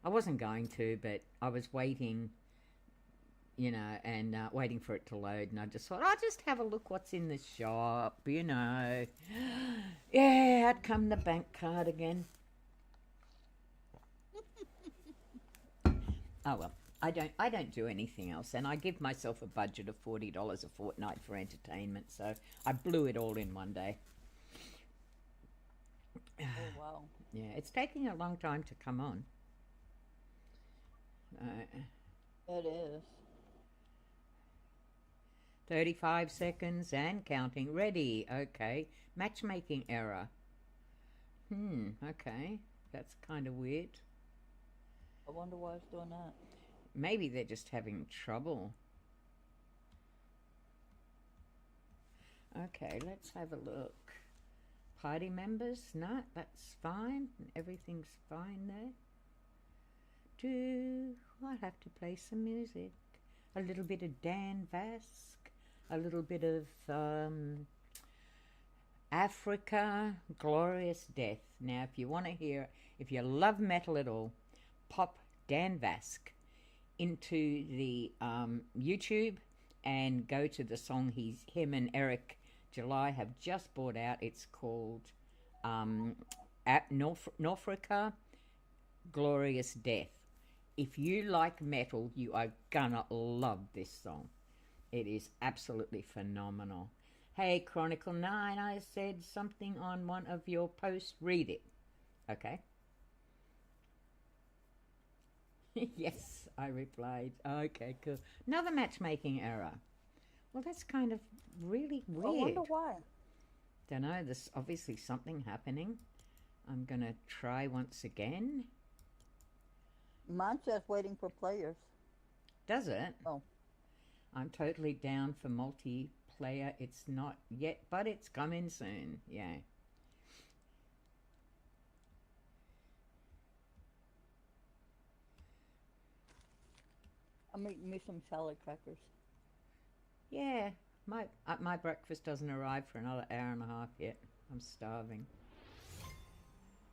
I wasn't going to, but I was waiting, you know, and waiting for it to load, and I just thought, I'll just have a look what's in the shop, you know. Yeah, out come the bank card again. Oh well, I don't do anything else, and I give myself a budget of $40 a fortnight for entertainment, so I blew it all in one day. Oh, wow. Yeah, it's taking a long time to come on. It is. 35 seconds and counting. Ready. Okay. Matchmaking error. Okay. That's kind of weird. I wonder why it's doing that. Maybe they're just having trouble. Okay, let's have a look. Party members? No, that's fine. Everything's fine there. I'll have to play some music. A little bit of Dan Vasc. A little bit of Africa, Glorious Death. Now, if you want to hear, if you love metal at all, pop Dan Vasc into the YouTube and go to the song him and Eric July have just brought out. It's called Norfolka, Glorious Death. If you like metal, you are gonna love this song. It is absolutely phenomenal. Hey, Chronicle 9, I said something on one of your posts. Read it. Okay? Yes, I replied. Okay, cool. Another matchmaking error. Well, that's kind of really weird. I wonder why. Don't know. There's obviously something happening. I'm going to try once again. Mine says waiting for players. Does it? Oh. I'm totally down for multiplayer. It's not yet, but it's coming soon. Yeah. I'm eating me some salad crackers. Yeah. My breakfast doesn't arrive for another hour and a half yet. I'm starving.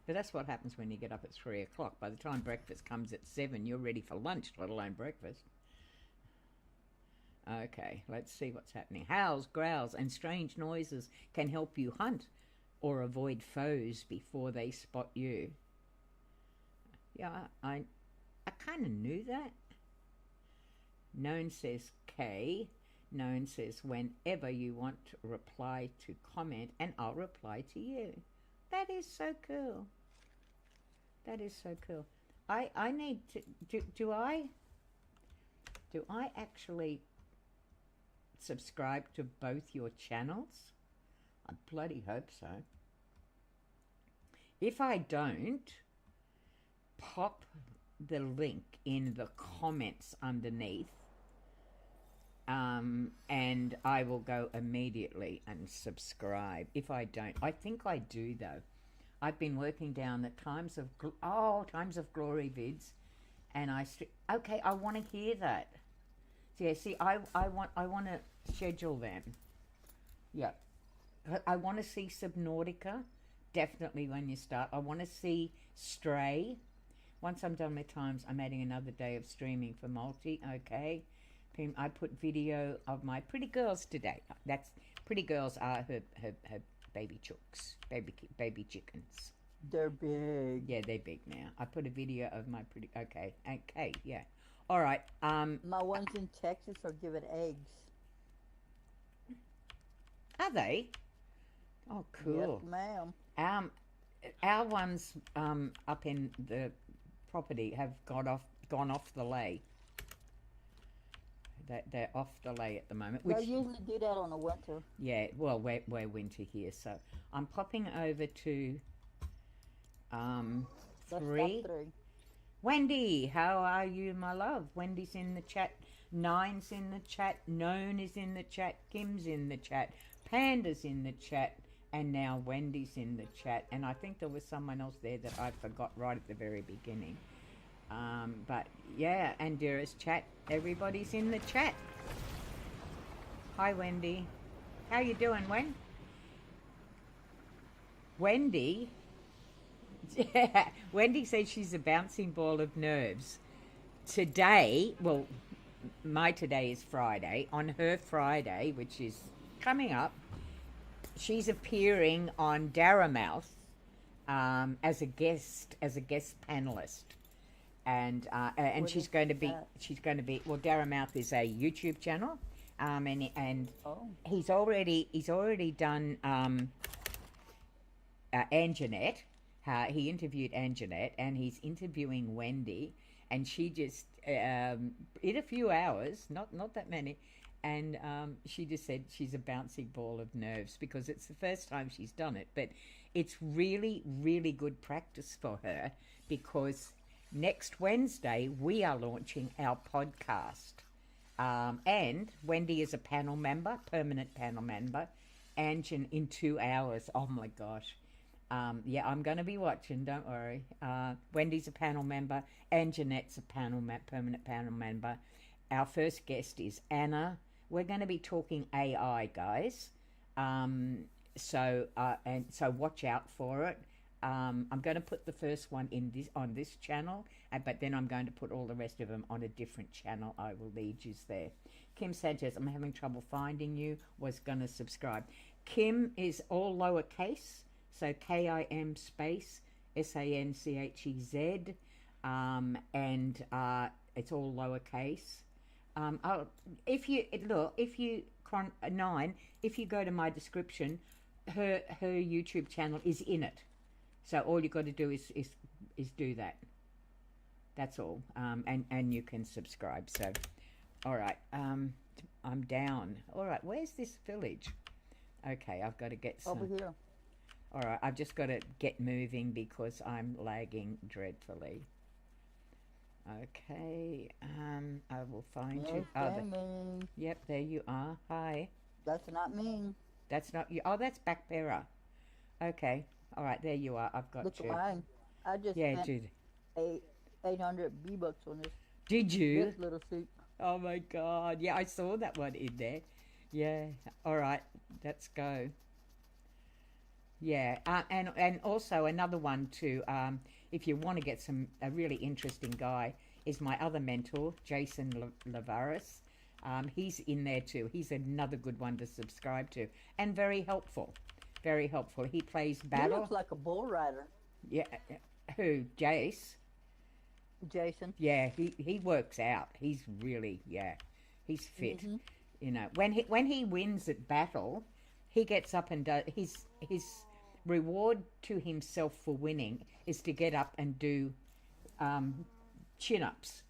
But that's what happens when you get up at 3 o'clock. By the time breakfast comes at 7, you're ready for lunch, let alone breakfast. Okay, let's see what's happening. Howls, growls, and strange noises can help you hunt or avoid foes before they spot you. Yeah, I kind of knew that. Known says K. Known says whenever you want to reply to comment, and I'll reply to you. That is so cool. That is so cool. I need to do I actually subscribe to both your channels? I bloody hope so. If I don't, pop the link in the comments underneath, and I will go immediately and subscribe. If I don't, I think I do though. I've been working down the Times of Glory vids, and okay, I want to hear that. Yeah, see, I want to schedule them. Yeah, I want to see Subnautica, definitely when you start. I want to see Stray. Once I'm done with Times, I'm adding another day of streaming for multi. Okay, I put video of my pretty girls today. That's pretty girls are her baby chooks, baby chickens. They're big. Yeah, they're big now. I put a video of my pretty. Okay, yeah. All right. My ones in Texas are giving eggs. Are they? Oh, cool. Yes, ma'am. Our ones up in the property have gone off the lay. They're off the lay at the moment. They usually do that on the winter. Yeah, well, we're winter here, so I'm popping over to 3. Wendy, how are you, my love? Wendy's in the chat. Nine's in the chat. Known is in the chat. Kim's in the chat. Panda's in the chat. And now Wendy's in the chat. And I think there was someone else there that I forgot right at the very beginning. But yeah, and dearest chat, everybody's in the chat. Hi, Wendy. How you doing, Wendy? Yeah, Wendy says she's a bouncing ball of nerves. Today, well, my today is Friday. On her Friday, which is coming up, she's appearing on Darramouth as a guest panelist, and she's going to be well, Darramouth is a YouTube channel, and he's already done Anjanette. He interviewed Anjanette, and he's interviewing Wendy, and she just in a few hours, not that many, and she just said she's a bouncing ball of nerves because it's the first time she's done it, but it's really, really good practice for her because next Wednesday we are launching our podcast, and Wendy is a panel member, permanent panel member, Anjan in 2 hours. Oh my gosh. Yeah, I'm going to be watching, don't worry. Wendy's a panel member, and Jeanette's a permanent panel member. Our first guest is Anna. We're going to be talking AI, guys. So watch out for it. I'm going to put the first one on this channel, but then I'm going to put all the rest of them on a different channel. I will lead you there. Kim Sanchez, I'm having trouble finding you. Was going to subscribe. Kim is all lowercase. So Kim space Sanchez, and it's all lowercase. If you go to my description, her YouTube channel is in it. So all you got to do is do that. That's all. And you can subscribe. So, all right. I'm down. All right. Where's this village? Okay, I've got to get some. Over here. All right, I've just got to get moving because I'm lagging dreadfully. Okay, I will find Yes, you. Oh, Demi. yep, there you are. Hi. That's not me. That's not you. Oh, that's Backbearer. Okay. All right, there you are. I've got Look at you. mine. I just Yeah, spent dude. 800 V-Bucks on Did you? this little suit. Oh my God. Yeah, I saw that one in there. Yeah. All right, let's go. Yeah, and also another one too. If you want to get a really interesting guy, is my other mentor, Jason Lavaris. He's in there too. He's another good one to subscribe to, and very helpful. Very helpful. He plays He battle. looks like a bull rider. Yeah. Who? Jace? Jason. Yeah. He works out. He's really He's fit. Mhm. You know, when he wins at battle, he gets up and does his reward to himself for winning is to get up and do chin ups.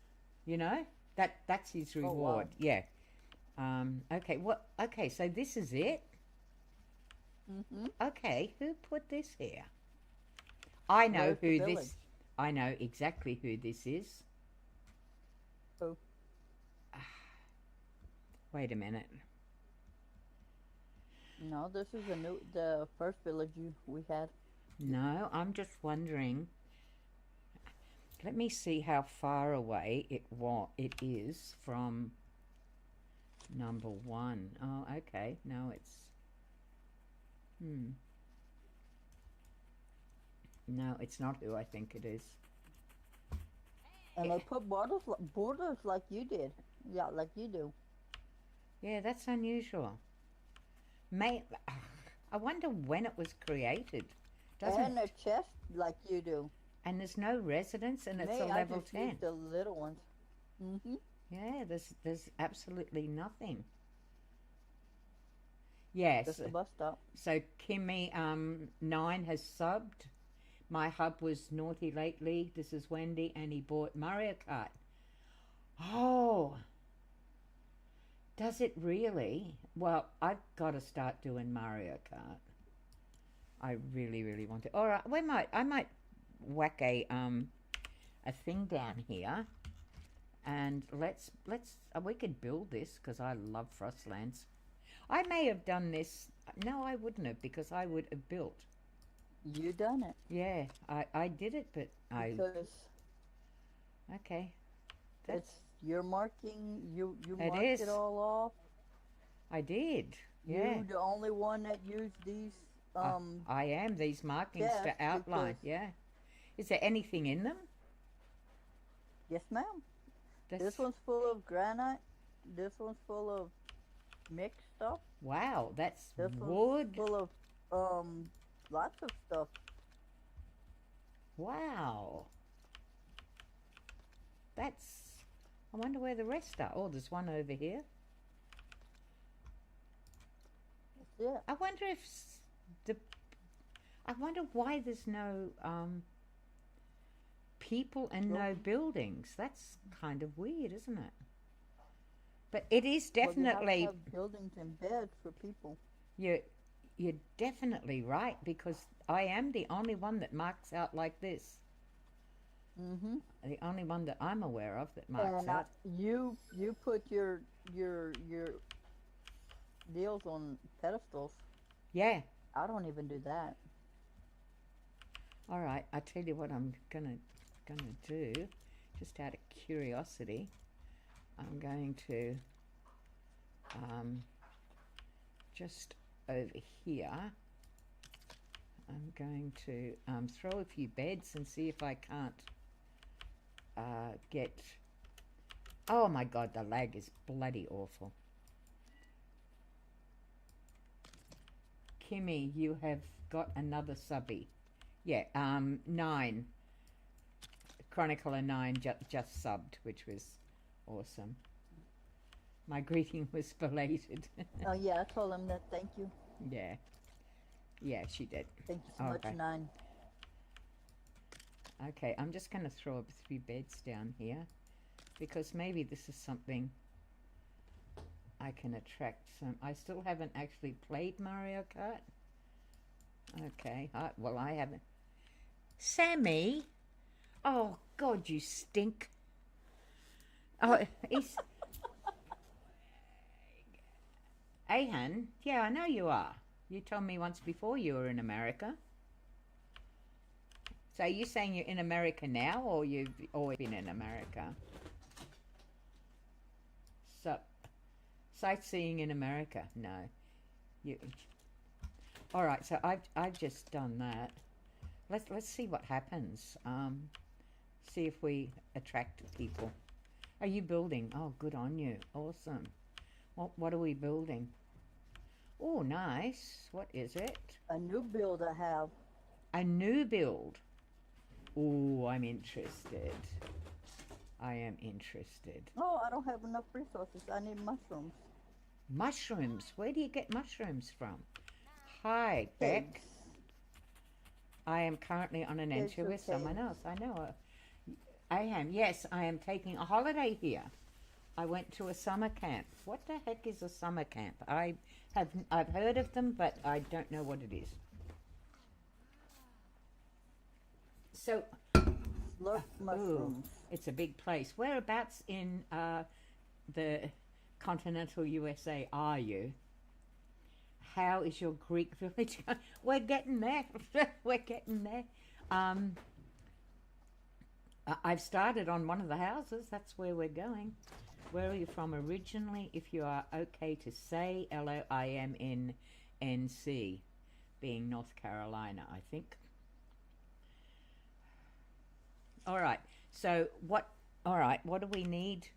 You know, that's his reward. wow. Yeah. Okay. What? Okay. So this is it. Mhm. Okay. Who put this here? I know Where's the who village? this. I know exactly who this is. Who? Wait a minute. No, this is the first village we had. No, I'm just wondering. Let me see how far away it is from number one. Oh, okay. No, it's. No, it's not who I think it is. And they put borders like you did. Yeah, like you do. Yeah, that's unusual. I wonder when it was created. And a chest like you do. And there's no residence, and it's Me, a I level just 10. used the little ones. Mhm. Yeah, there's absolutely nothing. Yes. Just the bus stop. So Kimmy 9 has subbed. My hub was naughty lately. This is Wendy, and he bought Mario Kart. Oh, does it really? Well, I've got to start doing Mario Kart. I really, really want to. All right, I might whack a thing down here, and we could build this because I love Frostlands. I may have done this. No, I wouldn't have, because I would have built. You done it. Yeah, I did it, but Because okay. it's you're marking. You It marked is. it all off. I did. Yeah. You the only one that used these. I am these markings yes, to outline. because- Yeah. Is there anything in them? Yes, ma'am. That's, This one's full of granite. This one's full of mixed stuff. wow, that's This wood. one's full of lots of stuff. Wow. That's. I wonder where the rest are. Oh, there's one over here. That's it. I wonder if I wonder why there's no people and no buildings. That's kind of weird, isn't it? But it is Well, you definitely have to have buildings and beds for people. you're definitely right, because I am the only one that marks out like this. Mhm. The only one that I'm aware of that marks And out. you put your deals on pedestals. Yeah. I don't even do that. All right. I tell you what I'm gonna do, just out of curiosity. I'm going to just over here. I'm going to throw a few beds and see if I can't get. Oh my God, the lag is bloody awful. Kimmy, you have got another subby. Yeah, 9. Chronicler 9 just subbed, which was awesome. My greeting was belated. Oh yeah, I told him that. Thank you. Yeah. Yeah, she did. Thank you so Okay. much, 9. Okay, I'm just going to throw a few beds down here, because maybe this is something I can attract some. I still haven't actually played Mario Kart. Okay, well, I haven't. Sammy! Oh, God, you stink. Oh, he's Ahan. Yeah, I know you are. You told me once before you were in America. So are you saying you're in America now, or you've always been in America? So, sightseeing in America? No. You. All right. So I've just done that. Let's see what happens. See if we attract people. Are you building? Oh, good on you. Awesome. What are we building? Oh, nice. What is it? A new build I have. A new build. Oh, I'm interested. I am interested. Oh, I don't have enough resources. I need mushrooms. Mushrooms? Where do you get mushrooms from? Hi, Beck. Pigs. I am currently on an Pigs adventure or with someone pigs? else. I know. I am. Yes, I am taking a holiday here. I went to a summer camp. What the heck is a summer camp? I've heard of them, but I don't know what it is. So, Slurp mushrooms. it's a big place. Whereabouts in the continental USA are you? How is your Greek village? We're getting there. We're getting there. I've started on one of the houses. That's where we're going. Where are you from originally? If you are okay to say, LOIMNNC, being North Carolina, I think. All right. So what? All right. What do we need?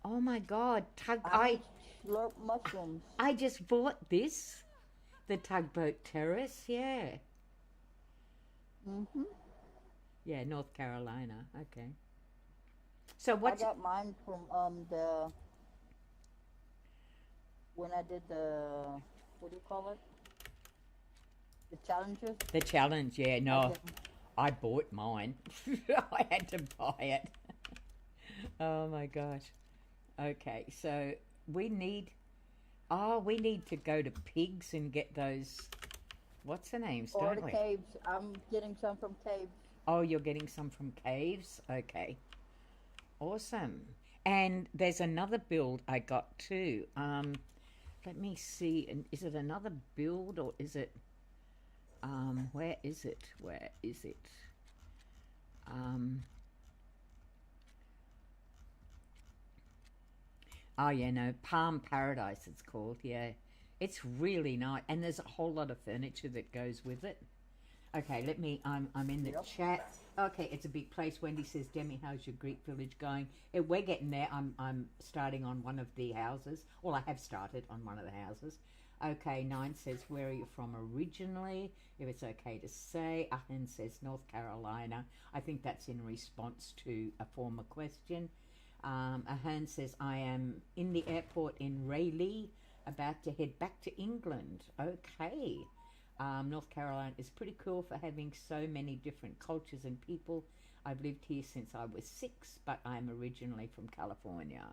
Oh my God, Slurp mushrooms. I just bought this, the Tugboat Terrace. Yeah. Mhm. Yeah, North Carolina. Okay. So I what's got mine from when I did what do you call it? The challenges. the challenge? Yeah. I No, did- I bought mine. I had to buy it. Oh my gosh. Okay, so we need to go to Pigs and get those, what's the names, Or don't the we? caves. I'm getting some from caves. Oh, you're getting some from Caves? Okay. Awesome. And there's another build I got too. Let me see. And is it another build or is it where is it? Where is it? Oh yeah, no, Palm Paradise it's called. Yeah. It's really nice and there's a whole lot of furniture that goes with it. Okay, I'm in the Yep. chat. Okay, it's a big place. Wendy says, Demi, how's your Greek village going? We're getting there. I'm starting on one of the houses. Well, I have started on one of the houses. Okay, 9 says, where are you from originally? If it's okay to say. Ahen says, North Carolina. I think that's in response to a former question. Ahen says, I am in the airport in Rayleigh, about to head back to England. Okay. North Carolina is pretty cool for having so many different cultures and people. I've lived here since I was 6, but I'm originally from California.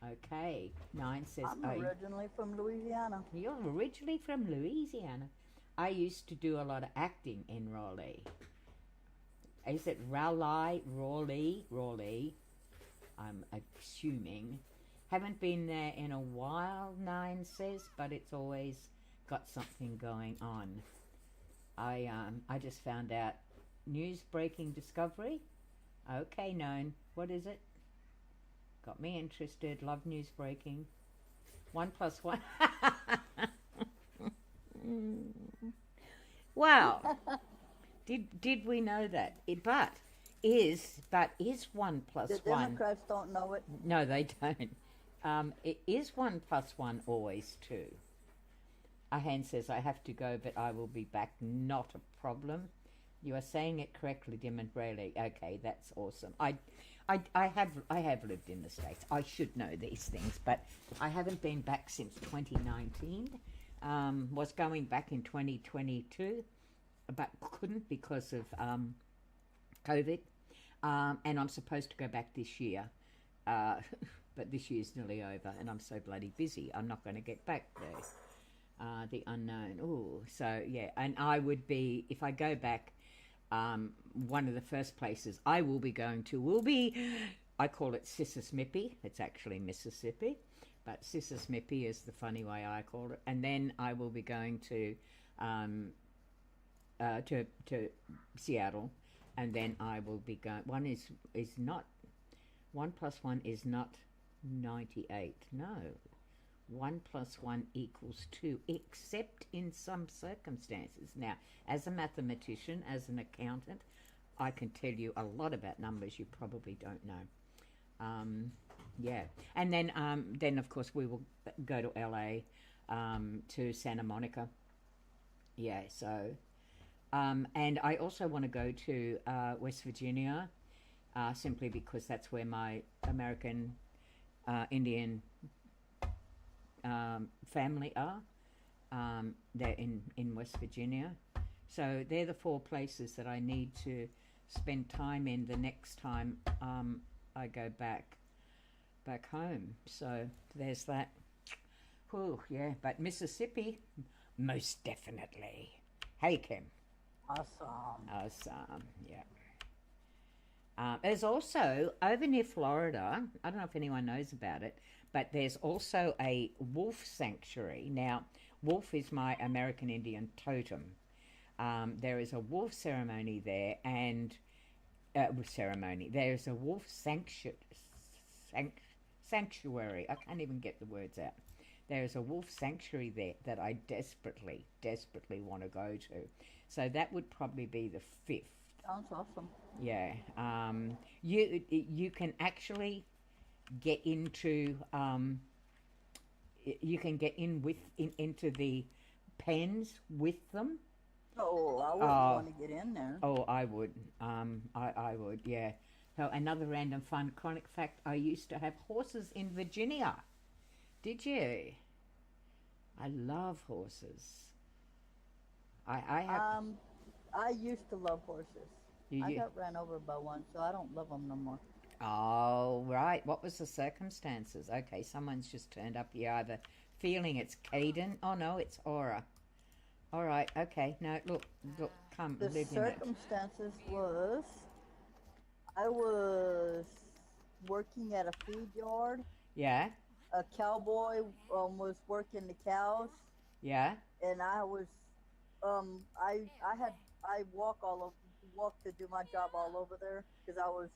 Okay. 9 says, I'm originally from Louisiana. you're originally from Louisiana. I used to do a lot of acting in Raleigh. Is it Raleigh? Raleigh. I'm assuming. Haven't been there in a while, 9 says, but it's always got something going on. I just found out news breaking discovery. Okay, known. What is it? Got me interested. Love news breaking. 1 + 1. Wow. Did we know that? Is 1 + The 1? Democrats don't know it. No, they don't. It is 1 + 1 always 2. Ahan says, I have to go, but I will be back. Not a problem. You are saying it correctly, Dim and Rayleigh. Okay, that's awesome. I have lived in the States. I should know these things, but I haven't been back since 2019. Was going back in 2022, but couldn't because of COVID. And I'm supposed to go back this year. But this year's nearly over, and I'm so bloody busy. I'm not going to get back there. The unknown. Oh, so yeah, and I would be, if I go back, one of the first places I will be going to will be I call it Sississippi. It's actually Mississippi, but Sississippi is the funny way I call it. And then I will be going to Seattle, and then I will be going. One is not 1 + 1 is not 98. No, 1 + 1 = 2, except in some circumstances. Now, as a mathematician, as an accountant, I can tell you a lot about numbers you probably don't know. Yeah, and then of course we will go to LA, to Santa Monica. Yeah, so, and I also want to go to West Virginia, simply because that's where my American Indian family are. They're in West Virginia. So they're the 4 places that I need to spend time in the next time I go back home. So there's that. Whew, yeah, but Mississippi, most definitely. Hey, Kim. Awesome, yeah. There's also, over near Florida, I don't know if anyone knows about it, but there's also a wolf sanctuary. Now, wolf is my American Indian totem. There is a wolf ceremony there, and there's a wolf sanctuary. I can't even get the words out. There's a wolf sanctuary there that I desperately want to go to. So that would probably be the 5th. Sounds awesome. Yeah. You can actually get into you can get into the pens with them. Oh, I wouldn't want to get in there. Oh, I would. I would, yeah. So another random fun chronic fact, I used to have horses in Virginia. Did you? I love horses. I have... I used to love horses. I got ran over by one, so I don't love them no more. Oh, right. What was the circumstances? Okay, someone's just turned up here, either feeling it's Caden. Oh, no, it's Aura. All right, okay. No, look, come, the live in it. The circumstances was, I was working at a feed yard. Yeah. A cowboy was working the cows. Yeah. And I was, I walked to do my job all over there because I was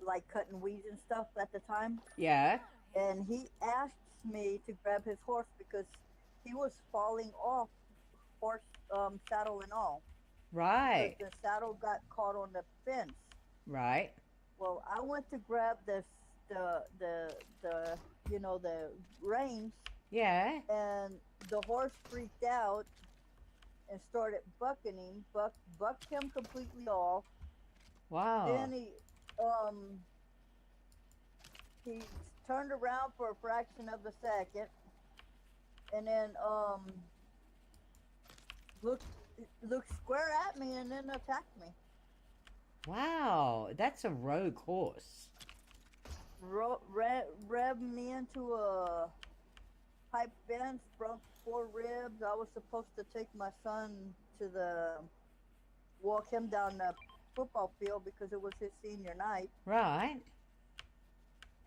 like cutting weeds and stuff at the time. Yeah. And he asked me to grab his horse because he was falling off, horse saddle and all. Right. Because the saddle got caught on the fence. Right. Well, I went to grab the reins. Yeah. And the horse freaked out and started bucking, bucked him completely off. Wow. Then he turned around for a fraction of a second, and then looked square at me and then attacked me. Wow, that's a rogue horse. Revved me into a pipe fence, broke 4 ribs. I was supposed to take my son to walk him down the football field because it was his senior night. Right.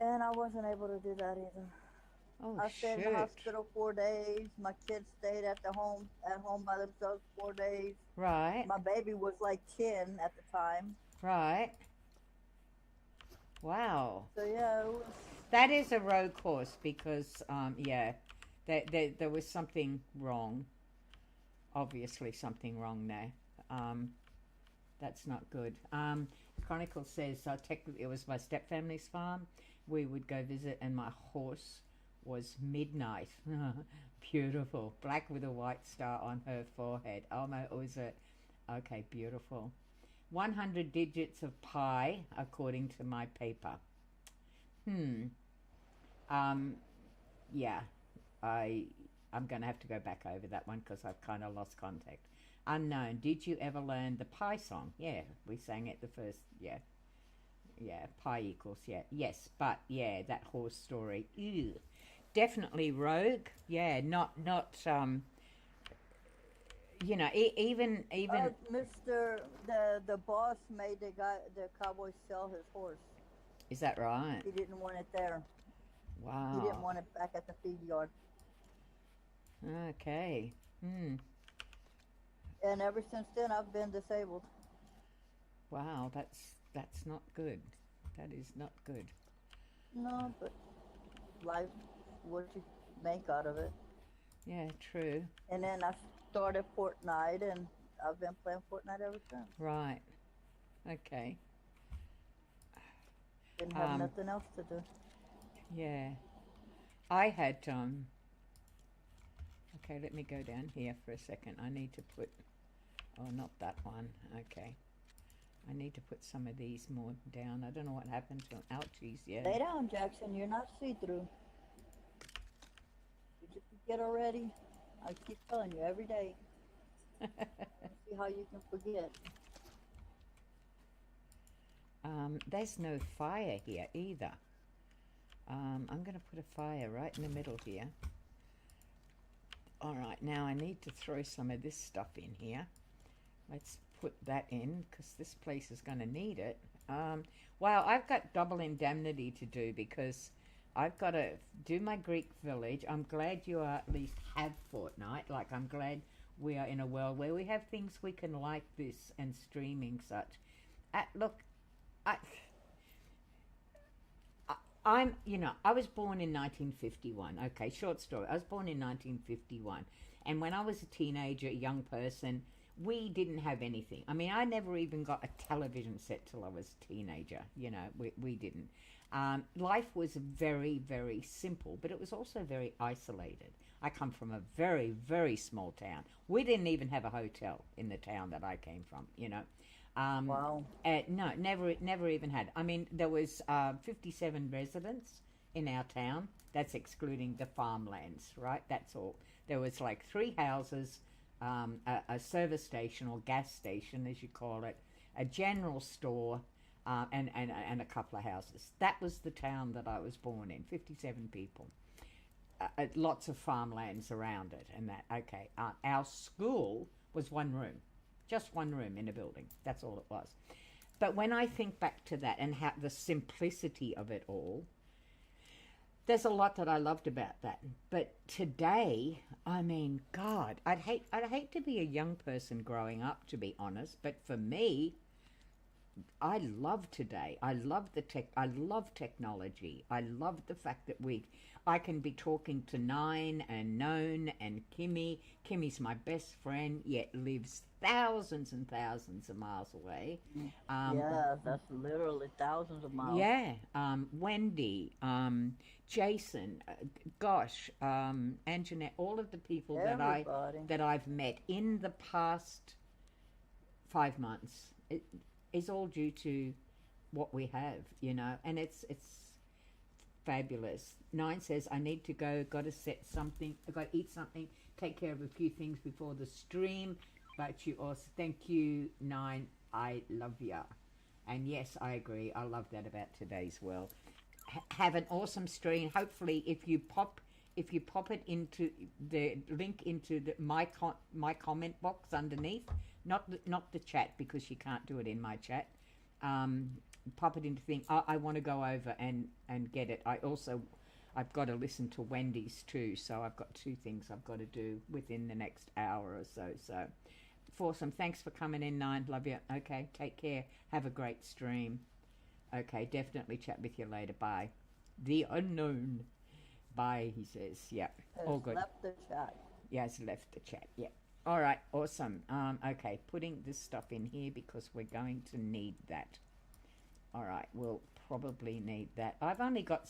And I wasn't able to do that either. Oh, I stayed in the hospital 4 days. My kids stayed at home by themselves 4 days. Right. My baby was like 10 at the time. Right. Wow. So yeah, that is a rogue horse because there was something wrong. Obviously something wrong there. That's not good. Chronicle says technically it was my stepfamily's farm. We would go visit and my horse was Midnight. Beautiful. Black with a white star on her forehead. Oh my, was it? Okay, beautiful. 100 digits of pi, according to my paper. Yeah. I'm going to have to go back over that one because I've kind of lost contact. Unknown. Did you ever learn the pi song? Yeah, we sang it the first, yeah. Yeah, pi equals, yeah. Yes, but, yeah, that horse story. Ew. Definitely rogue. Yeah, not you know, even Mr. The boss made the cowboy sell his horse. Is that right? He didn't want it there. Wow. He didn't want it back at the feed yard. Okay. Hmm. And ever since then, I've been disabled. Wow, that's not good. That is not good. No, but life, what you make out of it. Yeah, true. And then I started Fortnite, and I've been playing Fortnite ever since. Right. Okay. Didn't have nothing else to do. Yeah. I had okay, let me go down here for a second. I need to put, oh, not that one. Okay. I need to put some of these more down. I don't know what happened to them. Ouchies, yeah. Lay down, Jackson. You're not see-through. Did you forget already? I keep telling you every day. See how you can forget. There's no fire here either. I'm going to put a fire right in the middle here. All right, now I need to throw some of this stuff in here. Let's put that in because this place is going to need it. Wow, I've got double indemnity to do because I've got to do my Greek village. I'm glad you at least have Fortnite. Like, I'm glad we are in a world where we have things we can like this and streaming such. Look, I'm, you know, I was born in 1951. Okay, short story. I was born in 1951. And when I was a teenager, a young person, we didn't have anything. I mean, I never even got a television set till I was a teenager. You know, we didn't. Life was very, very simple, but it was also very isolated. I come from a very, very small town. We didn't even have a hotel in the town that I came from, you know. Wow. No, never even had. I mean, there was 57 residents in our town. That's excluding the farmlands, right? That's all. There was like 3 houses, a service station or gas station, as you call it, a general store, and a couple of houses. That was the town that I was born in. 57 people. Lots of farmlands around it, and that. Okay, our school was 1 room. Just 1 room in a building. That's all it was. But when I think back to that and how the simplicity of it all, there's a lot that I loved about that. But today, I mean, God, I'd hate to be a young person growing up, to be honest. But for me, I love today. I love I love technology. I love the fact that I can be talking to Nine and Known and Kimmy. Kimmy's my best friend, yet lives thousands and thousands of miles away. Yeah, that's literally thousands of miles. Yeah. Wendy, Jason, Anjanette, all of the people that I've met in the past 5 months. Is all due to what we have, you know, and it's fabulous. Nine says, I need to go, got to set something, I got to eat something, take care of a few things before the stream, but you also, thank you, Nine, I love ya. And yes, I agree, I love that about today's world. Have an awesome stream. Hopefully, if you pop it into the link into my comment box underneath, not the chat because you can't do it in my chat. Pop it into thing. I want to go over and get it. I've got to listen to Wendy's too, so I've got 2 things I've got to do within the next hour or so. So, Foursome, thanks for coming in, Nine. Love you. Okay, take care. Have a great stream. Okay, definitely chat with you later. Bye. The unknown. Bye, he says. Yeah, all good. Left the chat. Yeah, it's left the chat. Yeah. All right, awesome. Okay, putting this stuff in here because we're going to need that. All right, we'll probably need that. I've only got...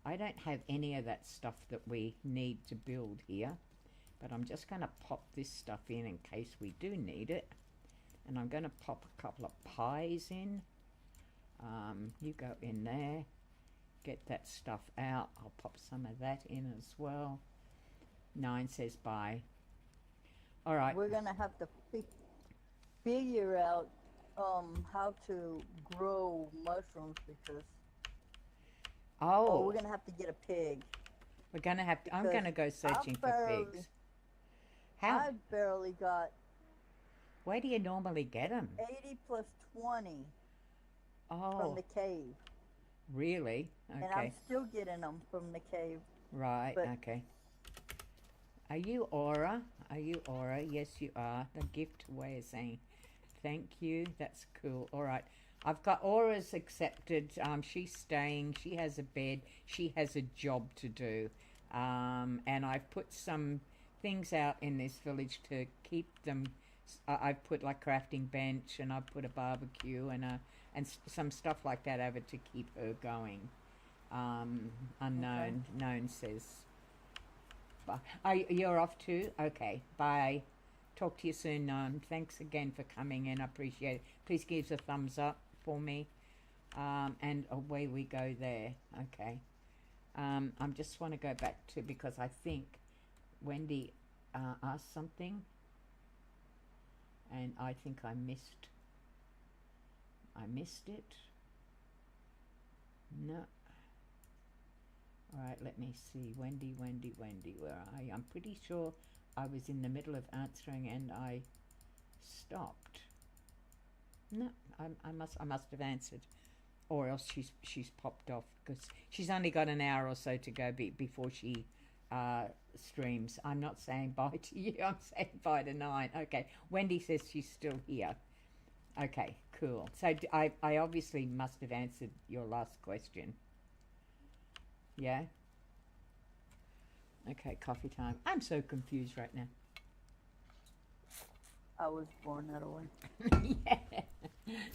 I don't have any of that stuff that we need to build here, but I'm just going to pop this stuff in case we do need it. And I'm going to pop a couple of pies in. You go in there. Get that stuff out. I'll pop some of that in as well. Nine says bye. All right. We're gonna have to figure out how to grow mushrooms because we're gonna have to get a pig. We're gonna have to. I'm gonna go searching for pigs. How? I barely got. Where do you normally get them? 80 plus 20. Oh, from the cave. really? And I'm Okay. still getting them from the cave. Right, But okay. Are you Aura? Are you Aura? Yes, you are. The gift way of saying thank you. That's cool. All right. I've got Aura's accepted. She's staying. She has a bed. She has a job to do. And I've put some things out in this village to keep them. I've put like crafting bench, and I've put a barbecue and some stuff like that over to keep her going. Unknown. Known says. Bye. Oh, you're off too? Okay. Bye. Talk to you soon, Known. Thanks again for coming in. I appreciate it. Please give us a thumbs up for me. And away we go there. Okay. I just want to go back to, because I think Wendy asked something, and I think I missed it. No. All right, let me see. Wendy, where are you? I'm pretty sure I was in the middle of answering and I stopped. No, I must have answered, or else she's popped off, because she's only got an hour or so to go before she streams. I'm not saying bye to you. I'm saying bye to Nine. Okay, Wendy says she's still here. Okay, cool. So I obviously must have answered your last question. Yeah? Okay, coffee time. I'm so confused right now. I was born that way. Yeah,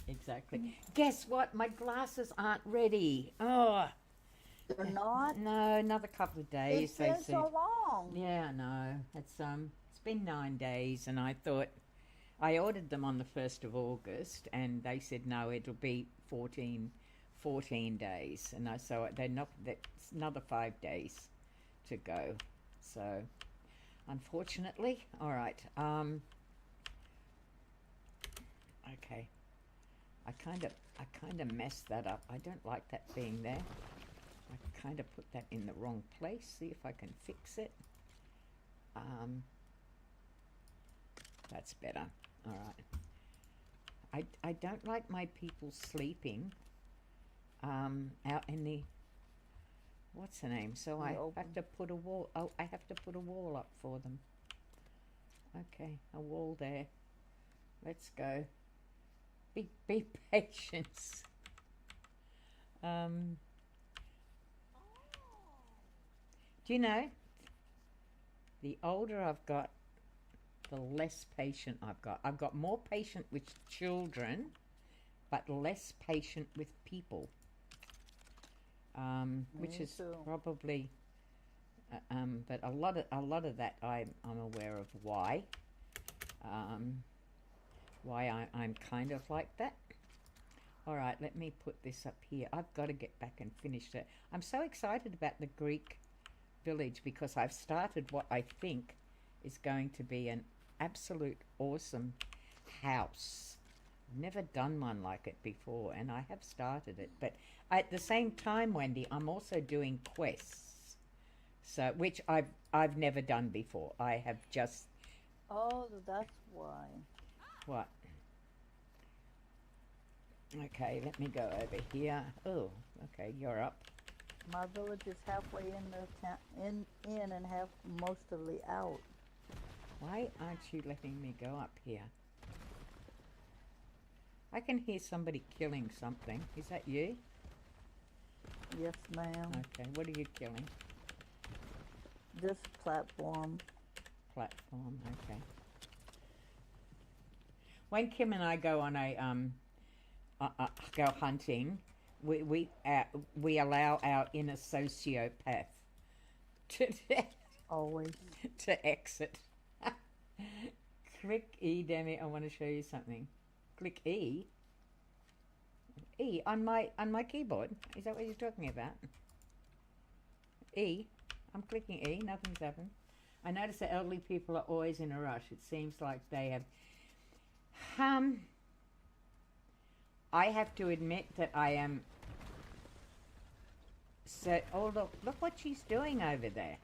exactly. Guess what? My glasses aren't ready. Oh, They're not? no, another couple of days. It's been so long. Yeah, no. It's been 9 days, and I thought I ordered them on the 1st of August, and they said no, it'll be 14 days, and so that's another 5 days to go. So, unfortunately, all right. Okay. I kind of messed that up. I don't like that being there. I kind of put that in the wrong place. See if I can fix it. That's better. All right. I don't like my people sleeping out in the, what's the name? So I have to put a wall. Oh, I have to put a wall up for them. Okay, a wall there. Let's go. Be patient. Do you know, the older I've got, the less patient I've got. I've got more patient with children, but less patient with people. Which is probably, but a lot of that I'm aware of why. Why I'm kind of like that. All right, let me put this up here. I've got to get back and finish it. I'm so excited about the Greek village because I've started what I think is going to be an absolute awesome house. I've never done one like it before, and I have started it. But at the same time, Wendy, I'm also doing quests, so which I've never done before. I have just. Oh, that's why. What? Okay, let me go over here. Oh, okay, you're up. My village is halfway in the town, in and half mostly out. Why aren't you letting me go up here? I can hear somebody killing something. Is that you? Yes, ma'am. Okay, what are you killing? This platform. Platform, okay. When Kim and I go on a go hunting, we allow our inner sociopath to Always. to exit. Click E, Demi. I want to show you something. Click E. E on my keyboard. Is that what you're talking about? E. I'm clicking E. Nothing's happened. I notice that elderly people are always in a rush. It seems like they have. I have to admit that I am. So, oh look what she's doing over there.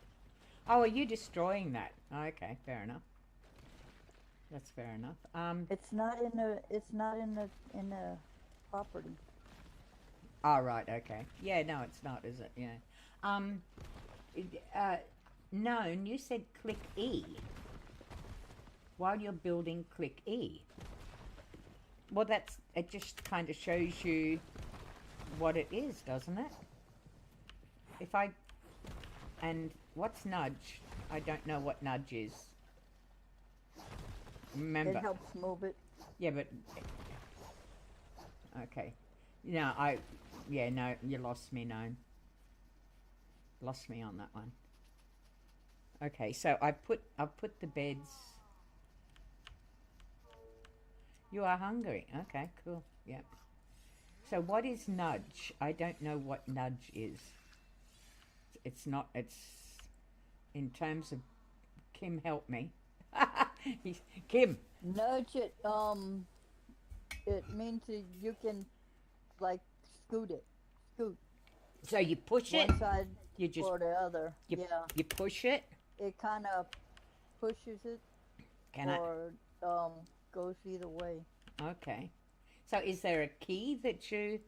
Oh, are you destroying that? Okay, fair enough. That's fair enough. It's not in the property. Oh, right, okay. Yeah, no, it's not, is it? Yeah. Um, no, and you said click E. While you're building, click E. Well, it just kind of shows you what it is, doesn't it? And what's nudge? I don't know what nudge is. Remember. It helps move it. Yeah, but... Okay. No, no, you lost me, no. Lost me on that one. Okay, so I've put the beds... You are hungry. Okay, cool. Yep. So what is nudge? I don't know what nudge is. It's not, it's... In terms of... Kim, help me. Kim! Nudge it, it means that you can, like, scoot it. Scoot. So you push it? One side You just... or the other. You push it? It kind of pushes it. Or goes either way. Okay. So is there a key that you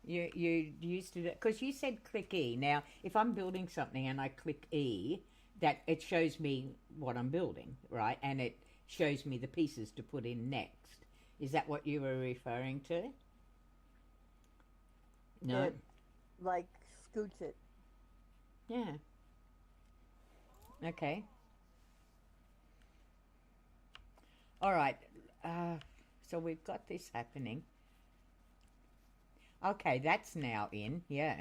used to do? Because you said click E. Now, if I'm building something and I click E, that it shows me what I'm building, right? And it shows me the pieces to put in next. Is that what you were referring to? No? It, like, scoots it. Yeah. Okay. All right. So we've got this happening. Okay, that's now in. Yeah.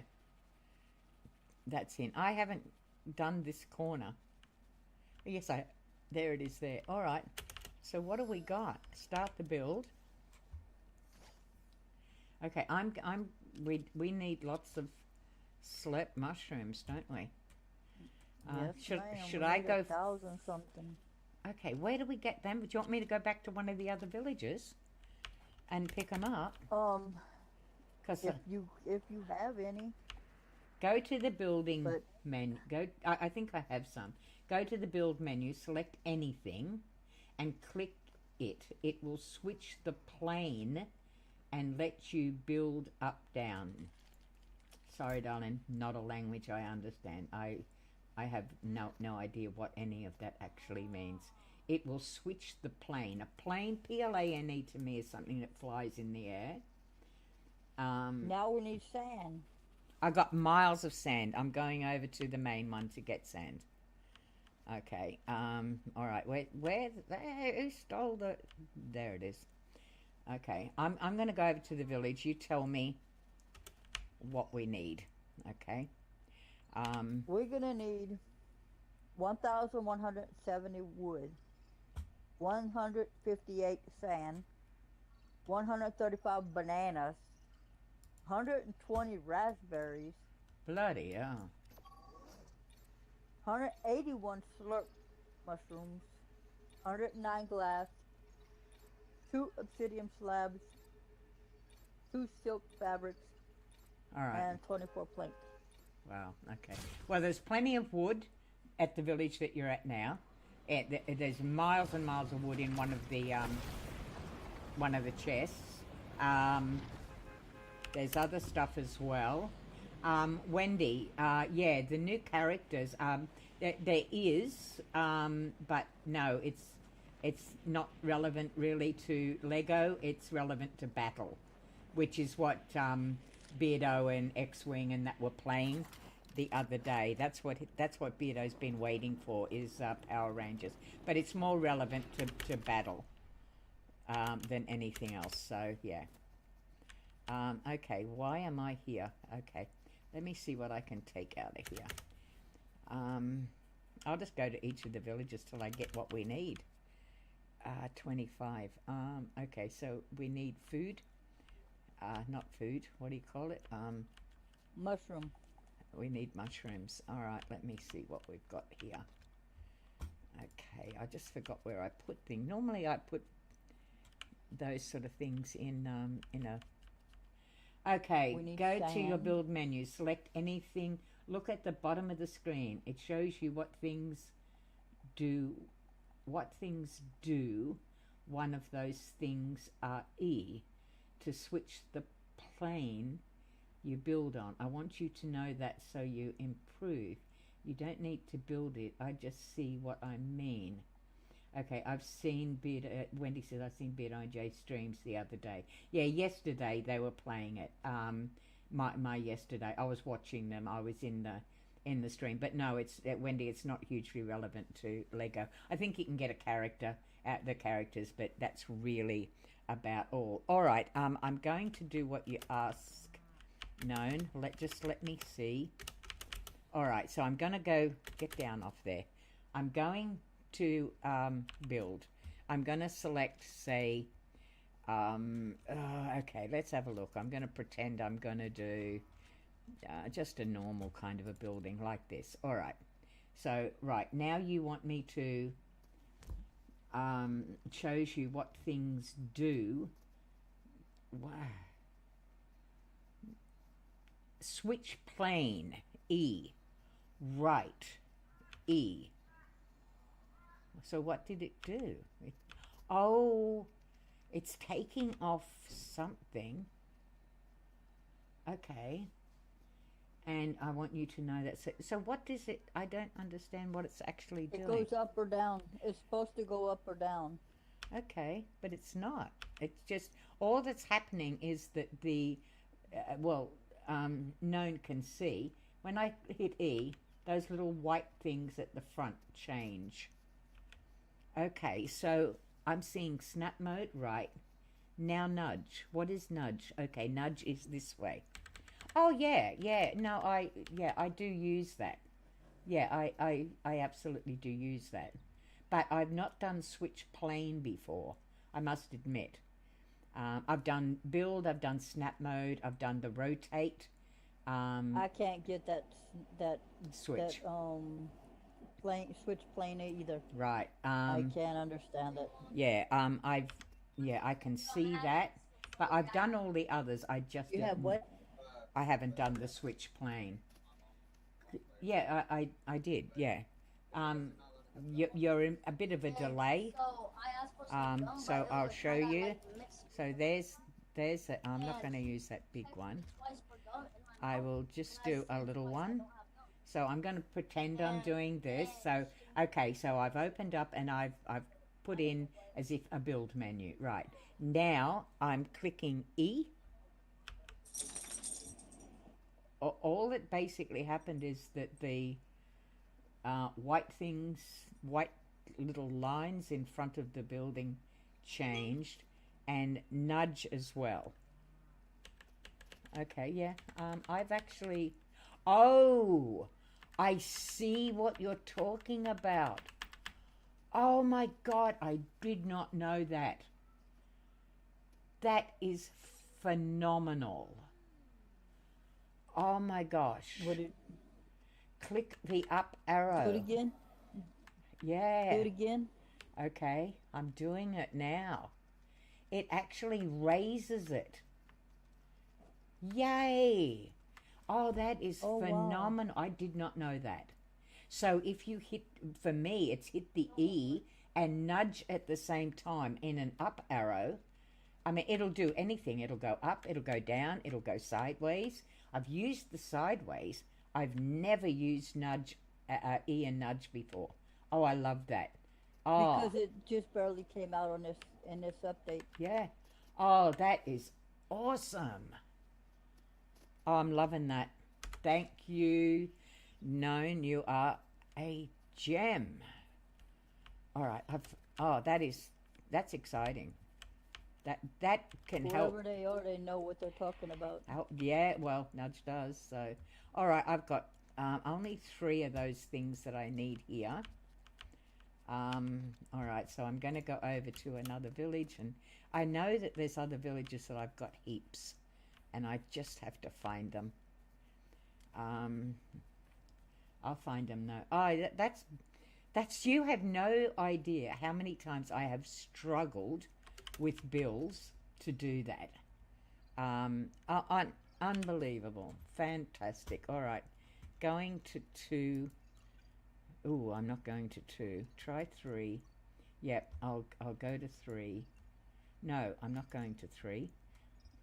That's in. I haven't done this corner. Yes, there it is there. All right. So what do we got? Start the build. Okay, we need lots of slurp mushrooms, don't we? Yes, should I go? 1,000 something. Okay, where do we get them? Do you want me to go back to one of the other villages and pick them up? If you have any. Go to the building menu. I think I have some. Go to the build menu, select anything, and click it. It will switch the plane and let you build up down. Sorry, darling, not a language I understand. I have no idea what any of that actually means. It will switch the plane. A plane, P-L-A-N-E to me, is something that flies in the air. Now we need sand. I got miles of sand. I'm going over to the main one to get sand. Okay. All right. Who stole the? There it is. Okay. I'm going to go over to the village. You tell me what we need. Okay. We're gonna need 1,170 wood, 158 sand, 135 bananas, 120 raspberries. Bloody hell. 181 slurp mushrooms, 109 glass, 2 obsidian slabs, 2 silk fabrics, All right. and 24 planks. Wow, okay. Well, there's plenty of wood at the village that you're at now. There's miles and miles of wood in one of the chests. There's other stuff as well. Wendy, yeah, the new characters, there is, but no, it's not relevant really to Lego. It's relevant to battle, which is what Beardo and X-Wing and that were playing the other day. That's what Beardo's been waiting for, is Power Rangers. But it's more relevant to battle than anything else. So yeah. Okay, why am I here? Okay, let me see what I can take out of here. I'll just go to each of the villages till I get what we need. 25. Okay, so we need food. Not food, what do you call it? Mushroom. We need mushrooms. All right, let me see what we've got here. Okay, I just forgot where I put things. Normally I put those sort of things in a... Okay, go to your build menu, select anything, look at the bottom of the screen. It shows you what things do. One of those things are E. To switch the plane, you build on. I want you to know that so you improve. You don't need to build it. I just see what I mean. Okay, I've seen Wendy says I've seen Beard IJ streams the other day. Yeah, yesterday they were playing it. My yesterday, I was watching them. I was in the stream, but no, it's Wendy. It's not hugely relevant to Lego. I think you can get a character out the characters, but that's really about all. All right, I'm going to do what you ask. Known. Let me see. All right, so I'm gonna go get down off there. I'm going to build. I'm gonna select, say, okay, let's have a look. I'm gonna pretend I'm gonna do just a normal kind of a building like this. All right, so right now you want me to shows you what things do. Wow. Switch plane, E. Right, E. So what did it do? It's taking off something. Okay. And I want you to know that. So what does it, I don't understand what it's actually doing. It goes up or down. It's supposed to go up or down. Okay, but it's not. It's just, all that's happening is that the, known can see, when I hit E, those little white things at the front change. Okay, so I'm seeing snap mode, right. Now nudge. What is nudge? Okay, nudge is this way. Oh, yeah, no, I do use that. Yeah, I absolutely do use that. But I've not done switch plane before, I must admit. I've done build, I've done snap mode, I've done the rotate. I can't get that switch. Switch plane either. Right. I can't understand it. Yeah, I can see that. But I've done all the others. I just You have what? I haven't done the switch plane. Yeah, I did, yeah. You're in a bit of a delay. So I'll show you. So there's I'm not going to use that big one. I will just do a little one. So I'm going to pretend I'm doing this. So, okay, so I've opened up and I've put in as if a build menu. Right. Now I'm clicking E. All that basically happened is that the white little lines in front of the building changed, and nudge as well. Okay, yeah. I've actually... Oh, I see what you're talking about. Oh my God, I did not know that. That is phenomenal. Oh my gosh. Click the up arrow. Do it again? Yeah. Do it again? Okay, I'm doing it now. It actually raises it. Yay! Oh, that is phenomenal. Wow. I did not know that. So if you hit, for me, it's hit the E and nudge at the same time in an up arrow. I mean, it'll do anything. It'll go up, it'll go down, it'll go sideways. I've used the sideways. I've never used nudge, E and nudge before. Oh, I love that. Oh. Because it just barely came out on in this update. Yeah. Oh, that is awesome. Oh, I'm loving that. Thank you. Known, you are a gem. All right. That's exciting. That can help. Whoever they are, they know what they're talking about. Yeah, well, nudge does. So, all right, I've got only 3 of those things that I need here. All right, so I'm going to go over to another village, and I know that there's other villages that I've got heaps, and I just have to find them. I'll find them now. Oh, that's you have no idea how many times I have struggled with bills to do that. Unbelievable. Fantastic. All right. Going to 2. Ooh, I'm not going to 2. Try 3. Yep, I'll go to 3. No, I'm not going to 3.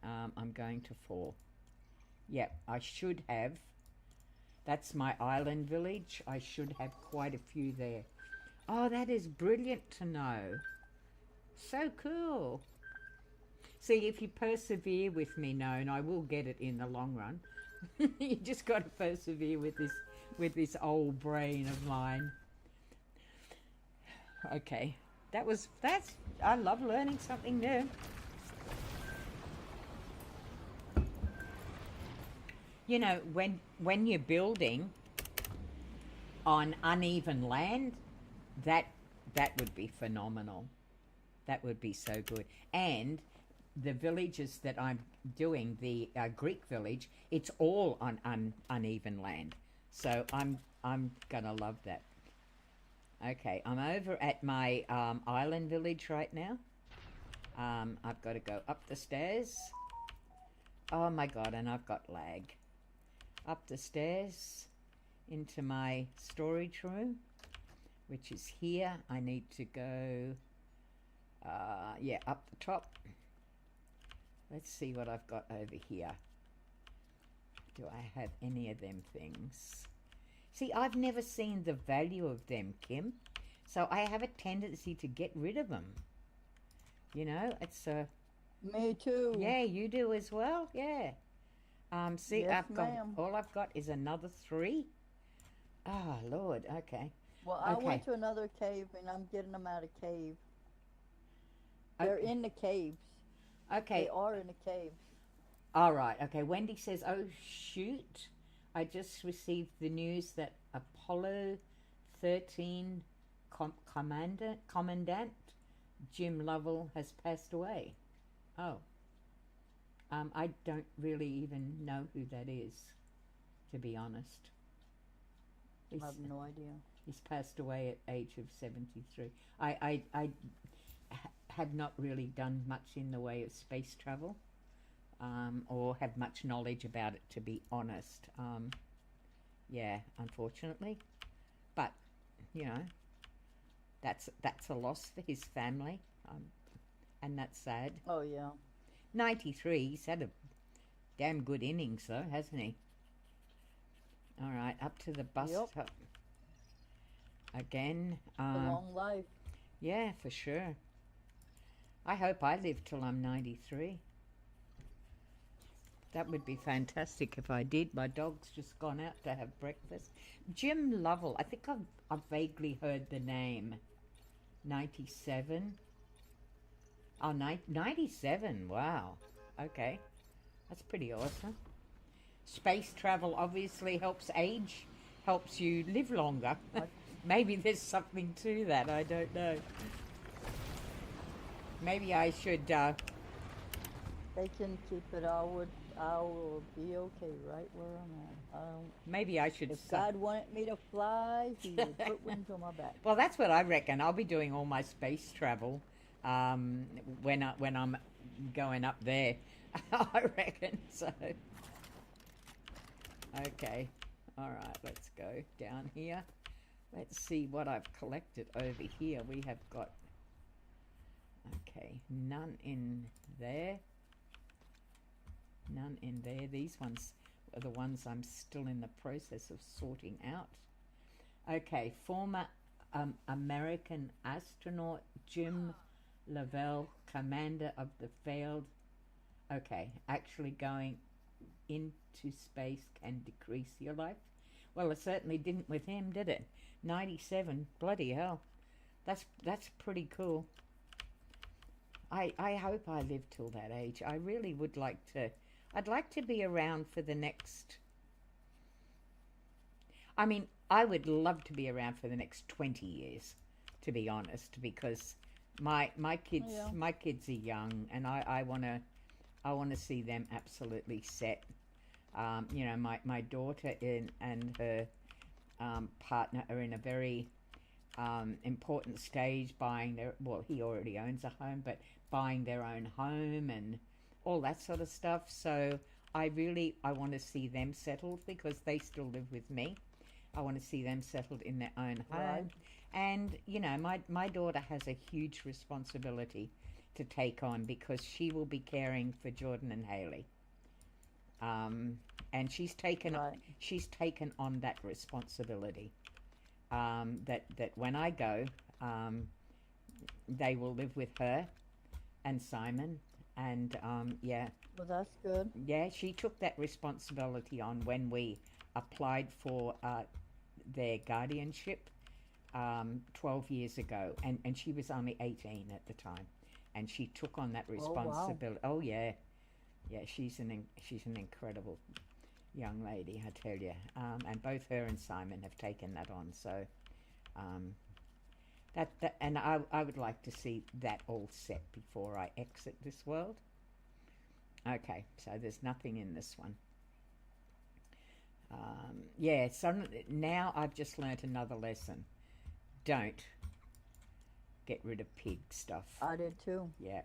I'm going to 4. Yep, I should have. That's my island village. I should have quite a few there. Oh, that is brilliant to know. So cool. See, if you persevere with me, Noan, I will get it in the long run. You just got to persevere with this old brain of mine. Okay, that's. I love learning something new. You know, when you're building on uneven land, that would be phenomenal. That would be so good. And the villages that I'm doing, the Greek village, it's all on uneven land. So I'm gonna love that. Okay, I'm over at my island village right now. I've got to go up the stairs. Oh my god, and I've got lag. Up the stairs into my storage room, which is here. I need to go, yeah, up the top. Let's see what I've got over here. Do I have any of them things? See, I've never seen the value of them, Kim. So I have a tendency to get rid of them. You know, it's a... Me too. Yeah, you do as well, yeah. See, Yes, I've got, ma'am. all I've got is another 3. Oh, Lord, okay. Well, I Okay. went to another cave and I'm getting them out of cave. They're Okay. in the caves. Okay, They are in the caves. all right, okay. Wendy says, oh, shoot. I just received the news that Apollo 13 Commandant Jim Lovell has passed away. Oh. I don't really even know who that is, to be honest. I have no idea. He's passed away at age of 73. I have not really done much in the way of space travel, or have much knowledge about it, to be honest. Yeah, unfortunately. But, you know, that's a loss for his family, and that's sad. Oh, yeah. 93, he's had a damn good innings though, hasn't he? All right, up to the bus stop. Again. A long life. Yeah, for sure. I hope I live till I'm 93. That would be fantastic if I did. My dog's just gone out to have breakfast. Jim Lovell, I think I've vaguely heard the name. 97. Oh, 97, wow. Okay, that's pretty awesome. Space travel obviously helps age, helps you live longer. Maybe there's something to that, I don't know. Maybe I should... They can keep it. I will be okay right where I'm at. Maybe I should... If God wanted me to fly, he would put wings on my back. Well, that's what I reckon. I'll be doing all my space travel when I'm going up there. I reckon so. Okay, all right, let's go down here. Let's see what I've collected over here. We have got, okay, none in there. None in there. These ones are the ones I'm still in the process of sorting out. Okay, former American astronaut Jim Lovell, commander of the failed... Okay, actually going into space can decrease your life. Well, it certainly didn't with him, did it? 97, bloody hell. That's pretty cool. I hope I live till that age. I really would like to. I'd like to be around for the next... I mean, I would love to be around for the next 20 years, to be honest, because my kids are young, and I want to see them absolutely set. You know, my daughter and her partner are in a very important stage, buying their... Well, he already owns a home, but buying their own home and all that sort of stuff. So I want to see them settled, because they still live with me. I want to see them settled in their own home. Right. And, you know, my daughter has a huge responsibility to take on, because she will be caring for Jordan and Haley. And she's taken Right. on that responsibility. That when I go, they will live with her and Simon, and yeah, Well, that's good. yeah, she took that responsibility on when we applied for their guardianship 12 years ago, and she was only 18 at the time, and she took on that Oh, wow. responsibility. Oh yeah, yeah, she's an incredible young lady, I tell you. And both her and Simon have taken that on. So um, and I would like to see that all set before I exit this world. Okay, so there's nothing in this one. Yeah, so now I've just learnt another lesson. Don't get rid of pig stuff. I did too. Yeah.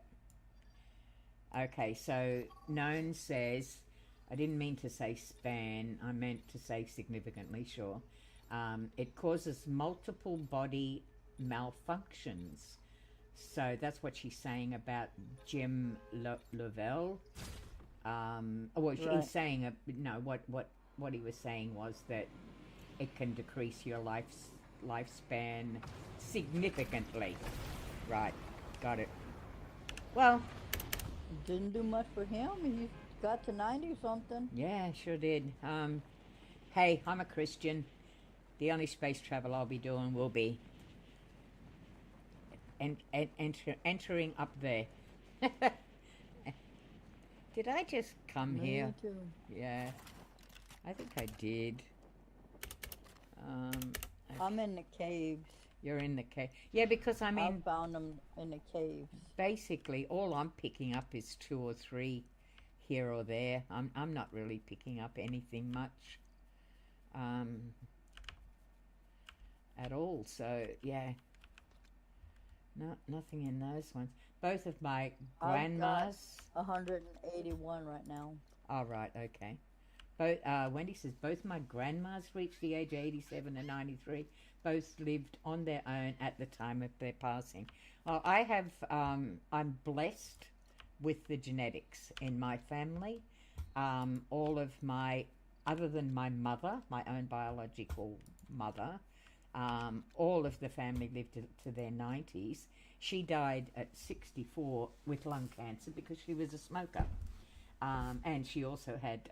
Okay, so Known says, I didn't mean to say span, I meant to say significantly, sure. It causes multiple body malfunctions. So that's what she's saying about Jim Lovell. Well, Right. he's saying, no, what he was saying was that it can decrease your lifespan significantly. Right, got it. Well, Didn't do much for him. He got to 90 something. yeah, sure did. Hey, I'm a Christian. The only space travel I'll be doing will be entering up there. Did I just come Me here? too. Yeah, I think I did. I'm in the caves. You're in the cave. Yeah, because I I mean, found them in the caves. basically, all I'm picking up is 2 or 3 here or there. I'm not really picking up anything much at all. So yeah, nothing in those ones. Both of my I've got grandmas. 181 right now. All right, okay. Both Wendy says both my grandmas reached the age of 87 and 93. Both lived on their own at the time of their passing. Well, I have. I'm blessed with the genetics in my family. All of my, other than my mother, my own biological mother, all of the family lived to their 90s. She died at 64 with lung cancer because she was a smoker. And she also had,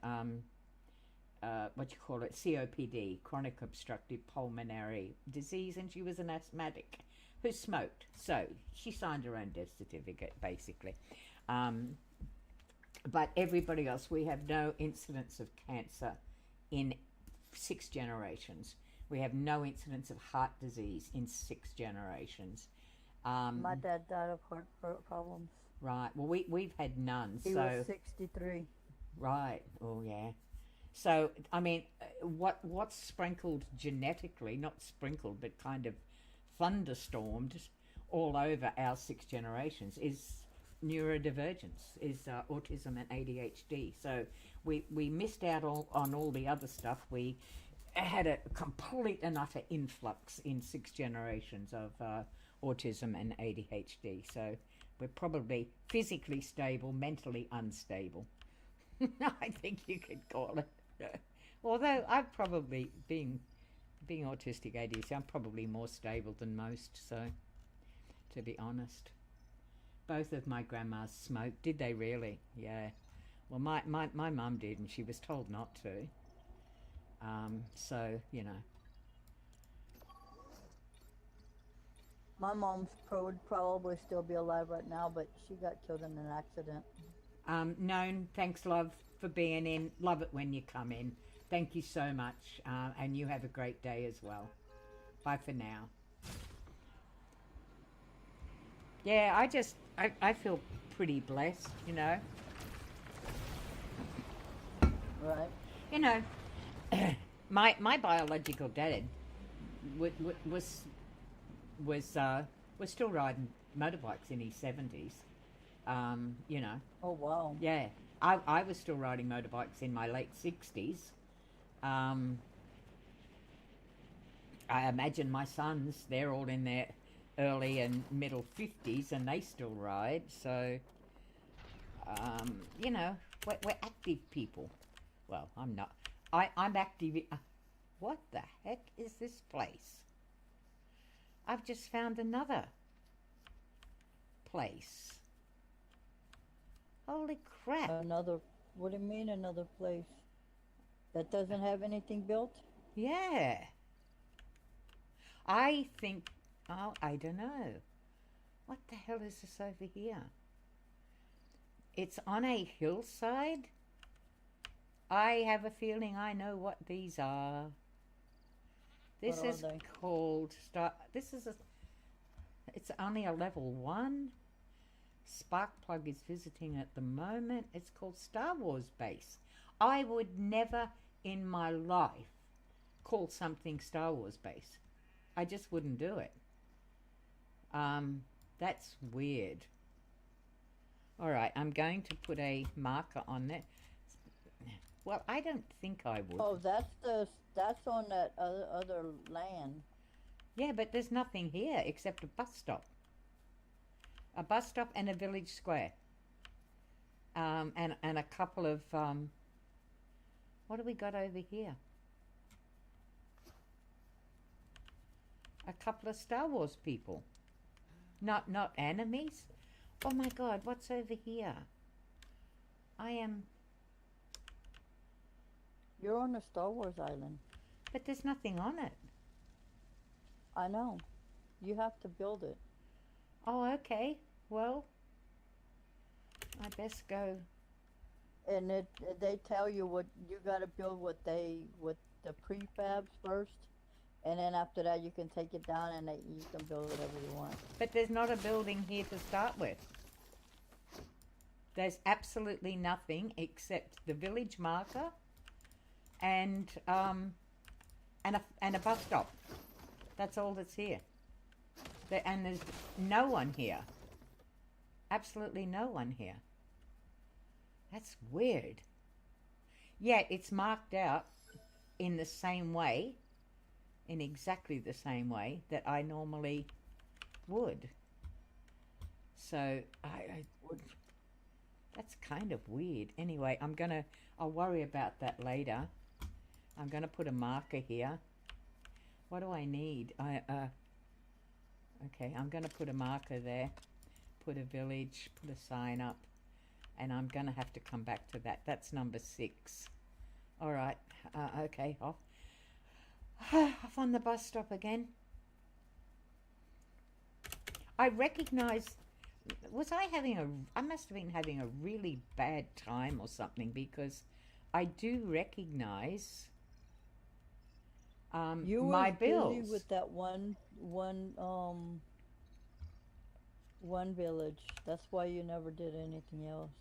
COPD, chronic obstructive pulmonary disease, and she was an asthmatic who smoked. So she signed her own death certificate, basically. But everybody else, we have no incidence of cancer in 6 generations. We have no incidence of heart disease in 6 generations. My dad died of heart problems. Right. Well, we've had none. He so was 63. right. Oh yeah. So I mean, what's sprinkled genetically, not sprinkled, but kind of thunderstormed all over our 6 generations is neurodivergence, is autism and ADHD. So we missed out on all the other stuff. We had a complete and utter influx in 6 generations of autism and ADHD. So we're probably physically stable, mentally unstable. I think you could call it. Although I've probably, being autistic ADHD, I'm probably more stable than most, so, to be honest. Both of my grandmas smoked. Did they really? Yeah. Well, my mum did, and she was told not to. So, you know. My mom's would probably still be alive right now, but she got killed in an accident. Known, thanks, love, for being in. Love it when you come in. Thank you so much, and you have a great day as well. Bye for now. Yeah, I feel pretty blessed, you know. Right. You know, my biological dad was still riding motorbikes in his 70s. You know. Oh, wow. Yeah, I was still riding motorbikes in my late 60s. I imagine my sons, they're all in their early and middle 50s and they still ride. So, you know, we're active people. Well, I'm not. I'm active. What the heck is this place? I've just found another place. Holy crap. Another, what do you mean another place? That doesn't have anything built? Yeah. I think, oh, I don't know. What the hell is this over here? It's on a hillside. I have a feeling I know what these are. This What are is they? called it's only a level 1. Sparkplug is visiting at the moment. It's called Star Wars Base. I would never in my life call something Star Wars Base. I just wouldn't do it. That's weird. All right, I'm going to put a marker on there. Well, I don't think I would. Oh, that's on that other land. Yeah, but there's nothing here except a bus stop. A bus stop and a village square. And a couple of what do we got over here? A couple of Star Wars people. Not enemies. Oh my God, what's over here? You're on a Star Wars island. But there's nothing on it. I know. You have to build it. Oh, okay. Well, I best go. And they tell you what you got to build with the prefabs first, and then after that you can take it down and you can build whatever you want. But there's not a building here to start with. There's absolutely nothing except the village marker and a bus stop. That's all that's here. And there's no one here. Absolutely no one here. That's weird. Yeah, it's marked out in the same way, in exactly the same way that I normally would. So I would. That's kind of weird. Anyway, I'll worry about that later. I'm gonna put a marker here. What do I need? Okay, I'm gonna put a marker there. Put a village, put a sign up. And I'm going to have to come back to that. That's number 6. All right. Okay. Off on the bus stop again. I recognize... I must have been having a really bad time or something, because I do recognize You my was bills. busy with that one village. That's why you never did anything else.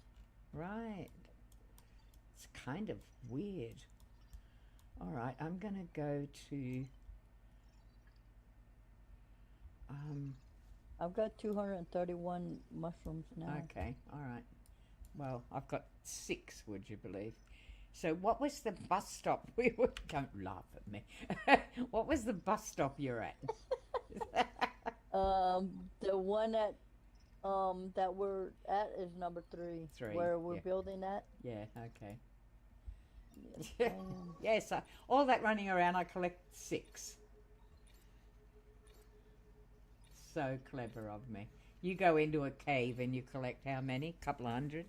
Right. It's kind of weird. All right, I'm going to go to... I've got 231 mushrooms now. Okay, all right. Well, I've got 6, would you believe? So what was the bus stop? Don't laugh at me. What was the bus stop you're at? The one that we're at is number 3. 3, Where we're yeah. building that. Yeah, okay. Yes, Yes, all that running around, I collect 6. So clever of me. You go into a cave and you collect how many? Couple of hundred?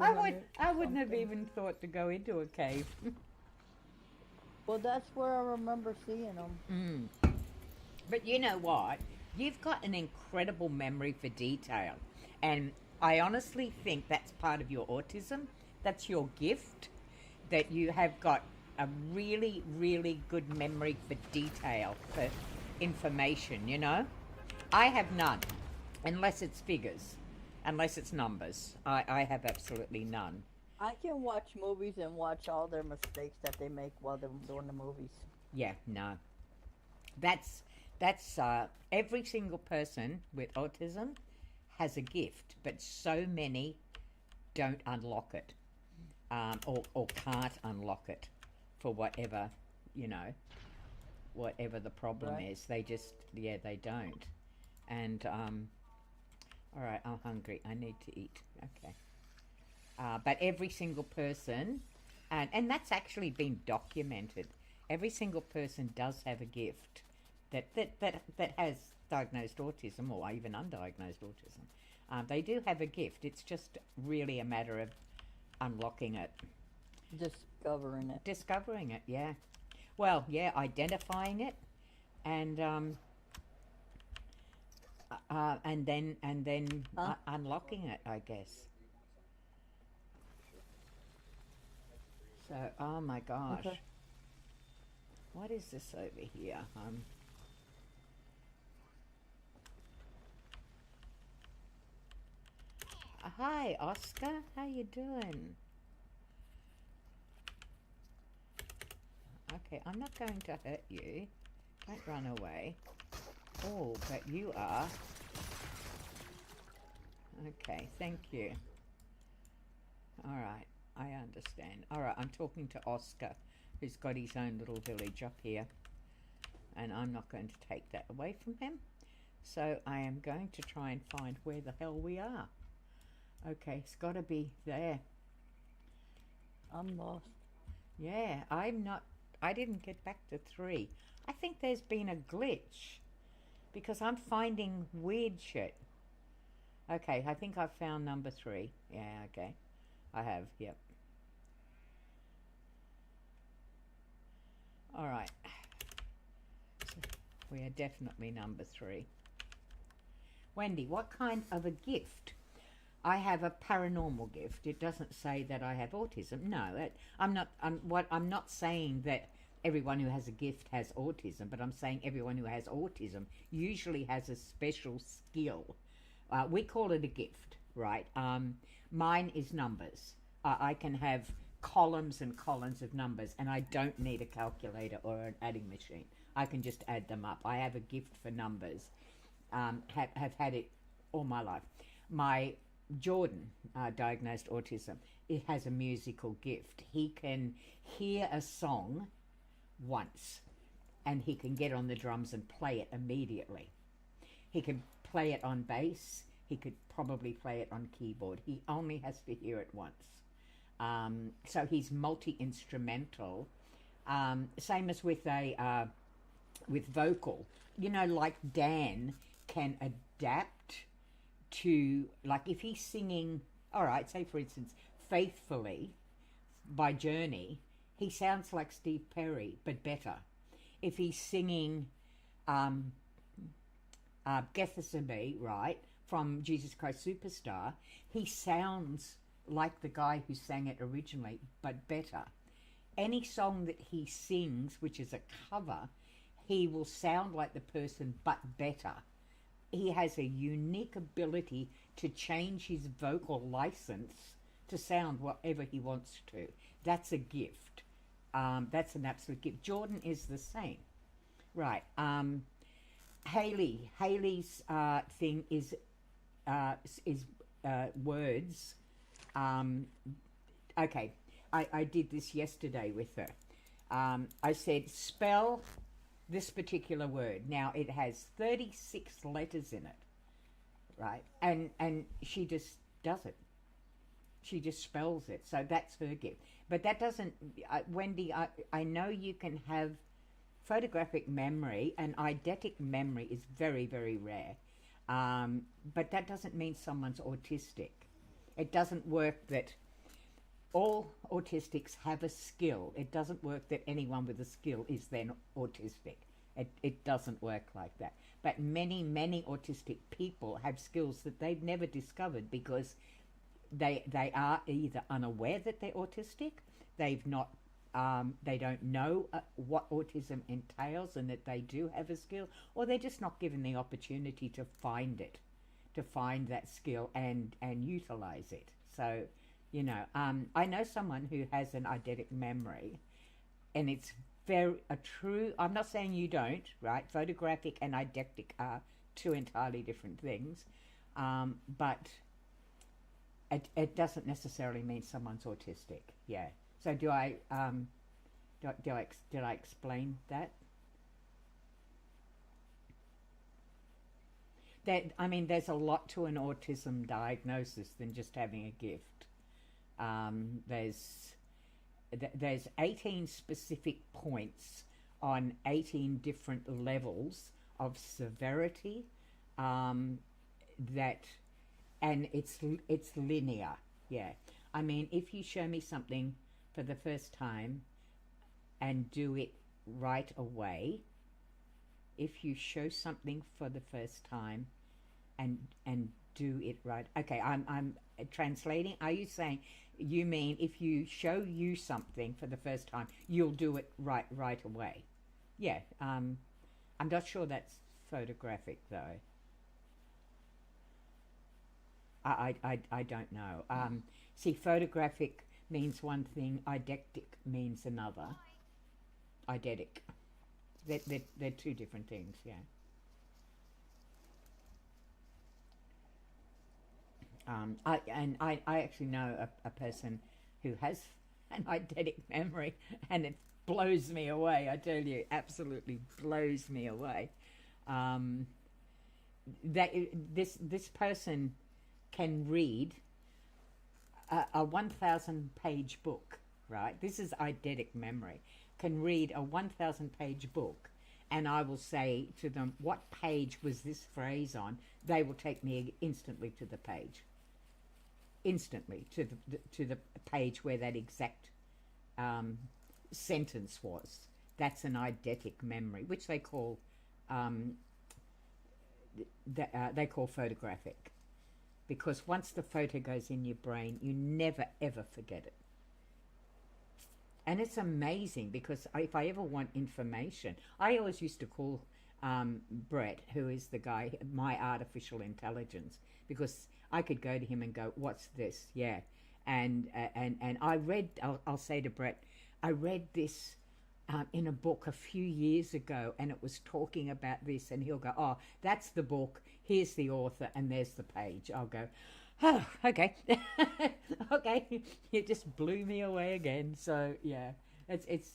I wouldn't have even thought to go into a cave. Well, that's where I remember seeing them. But you know what? You've got an incredible memory for detail. And I honestly think that's part of your autism. That's your gift, that you have got a really, really good memory for detail, for information, you know? I have none, unless it's figures, unless it's numbers. I have absolutely none. I can watch movies and watch all their mistakes that they make while they're doing the movies. Yeah, no. That's every single person with autism has a gift, but so many don't unlock it, or can't unlock it for whatever, whatever the problem Right. is. They just, they don't. And, all right, I'm hungry. I need to eat. Okay. But every single person And that's actually been documented. Every single person does have a gift that has diagnosed autism or even undiagnosed autism. They do have a gift. It's just really a matter of unlocking it. Discovering it, yeah. Well, yeah, identifying it, and then unlocking it, I guess. So, oh my gosh, Okay. what is this over here? Hi, Oscar. How you doing? Okay, I'm not going to hurt you. Don't run away. Oh, but you are. Okay, thank you. All right, I understand. All right, I'm talking to Oscar, who's got his own little village up here. And I'm not going to take that away from him. So I am going to try and find where the hell we are. Okay, it's got to be there. I'm lost. Yeah, I didn't get back to 3. I think there's been a glitch because I'm finding weird shit. Okay, I think I've found number 3. Yeah, okay. I have, yep. All right. So we are definitely number 3. Wendy, what kind of a gift? I have a paranormal gift. It doesn't say that I have autism. No, I'm not saying that everyone who has a gift has autism, but I'm saying everyone who has autism usually has a special skill. We call it a gift, right? Mine is numbers. I can have columns and columns of numbers, and I don't need a calculator or an adding machine. I can just add them up. I have a gift for numbers. Have had it all my life. My Jordan, diagnosed autism, it has a musical gift. He can hear a song once and he can get on the drums and play it immediately. He can play it on bass. He could probably play it on keyboard. He only has to hear it once. So he's multi-instrumental. Same as with with vocal. You know, like Dan can adapt to, like if he's singing, all right, say for instance, Faithfully by Journey, he sounds like Steve Perry, but better. If he's singing Gethsemane, right, from Jesus Christ Superstar, he sounds like the guy who sang it originally, but better. Any song that he sings, which is a cover, he will sound like the person, but better. He has a unique ability to change his vocal license to sound whatever he wants to. That's a gift. That's an absolute gift. Jordan is the same. Right. Haley's thing is words. Okay, I did this yesterday with her. I said, spell this particular word. Now, it has 36 letters in it, right? And she just does it. She just spells it. So that's her gift. But that doesn't, Wendy, I know you can have photographic memory, and eidetic memory is very, very rare. But that doesn't mean someone's autistic. It doesn't work that all autistics have a skill. It doesn't work that anyone with a skill is then autistic. It doesn't work like that. But many, many autistic people have skills that they've never discovered because they are either unaware that they're autistic, they don't know what autism entails and that they do have a skill, or they're just not given the opportunity to find it, to find that skill and utilize it. So, you know, I know someone who has an eidetic memory, and it's very a true. I'm not saying you don't, right? Photographic and eidetic are two entirely different things, but it doesn't necessarily mean someone's autistic. Yeah. So did I explain that? I mean, there's a lot to an autism diagnosis than just having a gift. there's 18 specific points on 18 different levels of severity, that, and it's linear. Yeah, I mean, if you show me something for the first time and do it right away, if you show something for the first time and do it right, okay, I'm translating. Are you saying, you mean if you show you something for the first time, you'll do it right away? Yeah. I'm not sure that's photographic though. I don't know. See, photographic means one thing, eidetic means another. Eidetic. They're two different things, yeah. I actually know a person who has an eidetic memory, and it blows me away. I tell you, absolutely blows me away. That this person can read a 1,000-page book, right? This is eidetic memory. Can read a 1,000-page book, and I will say to them, what page was this phrase on? They will take me instantly to the page. Instantly to the page where that exact sentence was. That's an eidetic memory, which they call photographic, because once the photo goes in your brain, you never ever forget it. And it's amazing, because if I ever want information, I always used to call Brett, who is the guy, my artificial intelligence, because I could go to him and go, what's this? Yeah. And I read, I'll say to Brett, I read this in a book a few years ago, and it was talking about this, and he'll go, oh, that's the book, here's the author, and there's the page. I'll go, oh, okay. Okay. It just blew me away again. So yeah, it's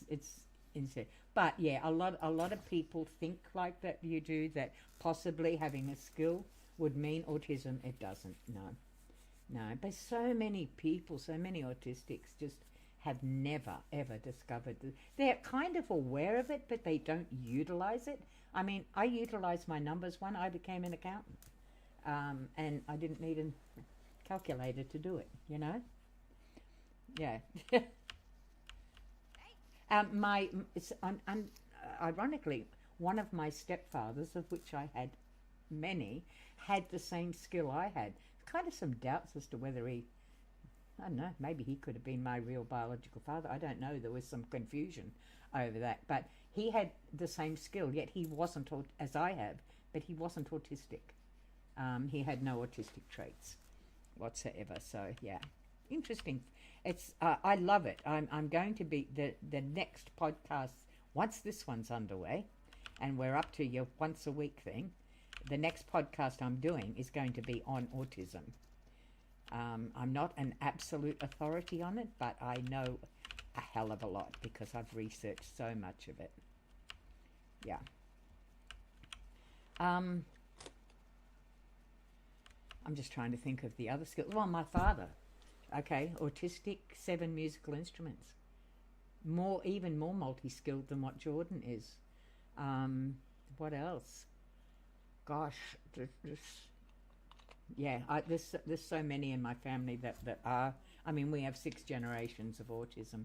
insane. But yeah, a lot of people think like that you do, that possibly having a skill would mean autism. It doesn't. No. But so many people, so many autistics just have never ever discovered it. They're kind of aware of it, but they don't utilize it. I mean, I utilized my numbers when I became an accountant, and I didn't need a calculator to do it. You know. Yeah. Ironically, one of my stepfathers, of which I had many, had the same skill I had. Kind of some doubts as to whether he, I don't know, maybe he could have been my real biological father. I don't know. There was some confusion over that. But he had the same skill, yet he wasn't, as I have, but he wasn't autistic. He had no autistic traits whatsoever. So, yeah, interesting. It's I love it. I'm going to be, the next podcast, once this one's underway, and we're up to your once a week thing, the next podcast I'm doing is going to be on autism. I'm not an absolute authority on it, but I know a hell of a lot because I've researched so much of it. Yeah. I'm just trying to think of the other skills. Well, my father, okay, autistic, 7 musical instruments. Even more multi-skilled than what Jordan is. What else? Gosh, there's so many in my family that are. I mean, we have 6 generations of autism,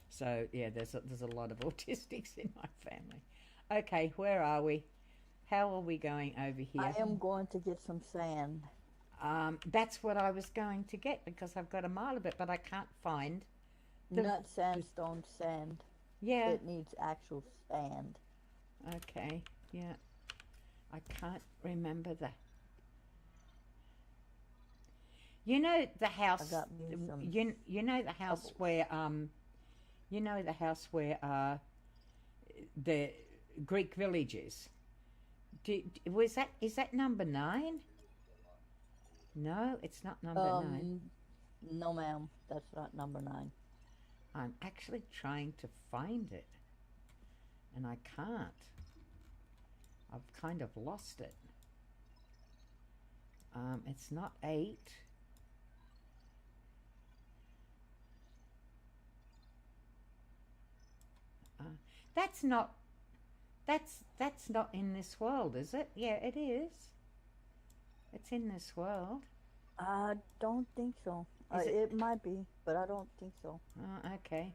so yeah, there's a lot of autistics in my family. Okay, where are we? How are we going over here? I am going to get some sand. That's what I was going to get, because I've got a mile of it, but I can't find. Not sandstone sand. Yeah. It needs actual sand. Okay. Yeah. I can't remember that. You know the house. I got me some you know the house pebbles. where you know the house where the Greek village is. Is that number 9? No, it's not number 9. No, ma'am, that's not number 9. I'm actually trying to find it, and I can't. I've kind of lost it. It's not 8. That's not. That's not in this world, is it? Yeah, it is. It's in this world. I don't think so. Is it? It might be, but I don't think so. Oh, okay.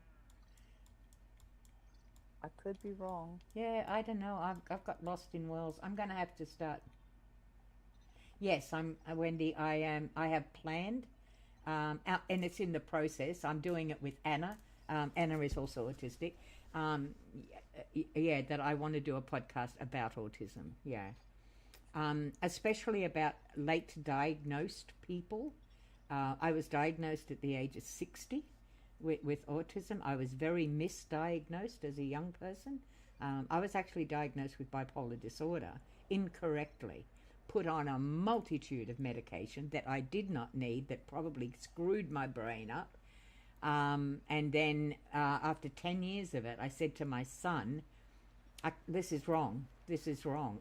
I could be wrong. Yeah, I don't know. I've got lost in worlds. I'm going to have to start. Yes, I'm Wendy. I am. I have planned, and it's in the process. I'm doing it with Anna. Anna is also autistic. Yeah, that I want to do a podcast about autism. Yeah, especially about late diagnosed people. I was diagnosed at the age of 60 with autism. I was very misdiagnosed as a young person. I was actually diagnosed with bipolar disorder incorrectly, put on a multitude of medication that I did not need, that probably screwed my brain up. And then after 10 years of it, I said to my son, this is wrong. This is wrong.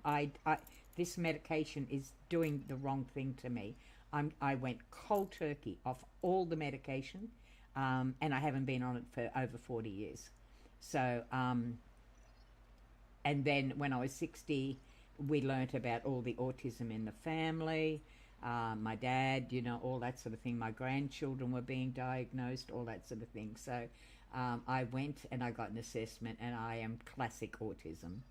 This medication is doing the wrong thing to me. I went cold turkey off all the medication, and I haven't been on it for over 40 years. So, and then when I was 60, we learnt about all the autism in the family. My dad, you know, all that sort of thing. My grandchildren were being diagnosed, all that sort of thing. So I went and I got an assessment, and I am classic autism,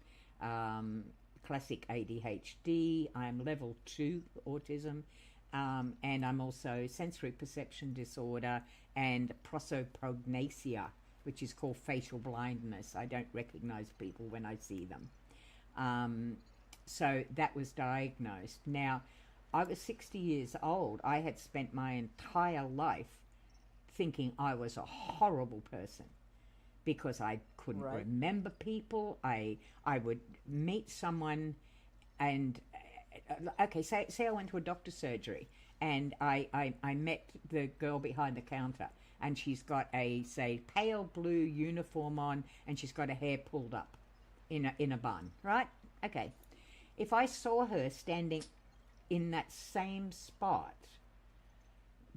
classic ADHD. I am level 2 autism, and I'm also sensory perception disorder and prosopagnosia, which is called facial blindness. I don't recognize people when I see them. So that was diagnosed. Now, I was 60 years old. I had spent my entire life thinking I was a horrible person because I couldn't remember people. I would meet someone and, okay, say I went to a doctor's surgery and I met the girl behind the counter, and she's got a, say, pale blue uniform on, and she's got her hair pulled up in a bun, right? Okay. If I saw her standing in that same spot,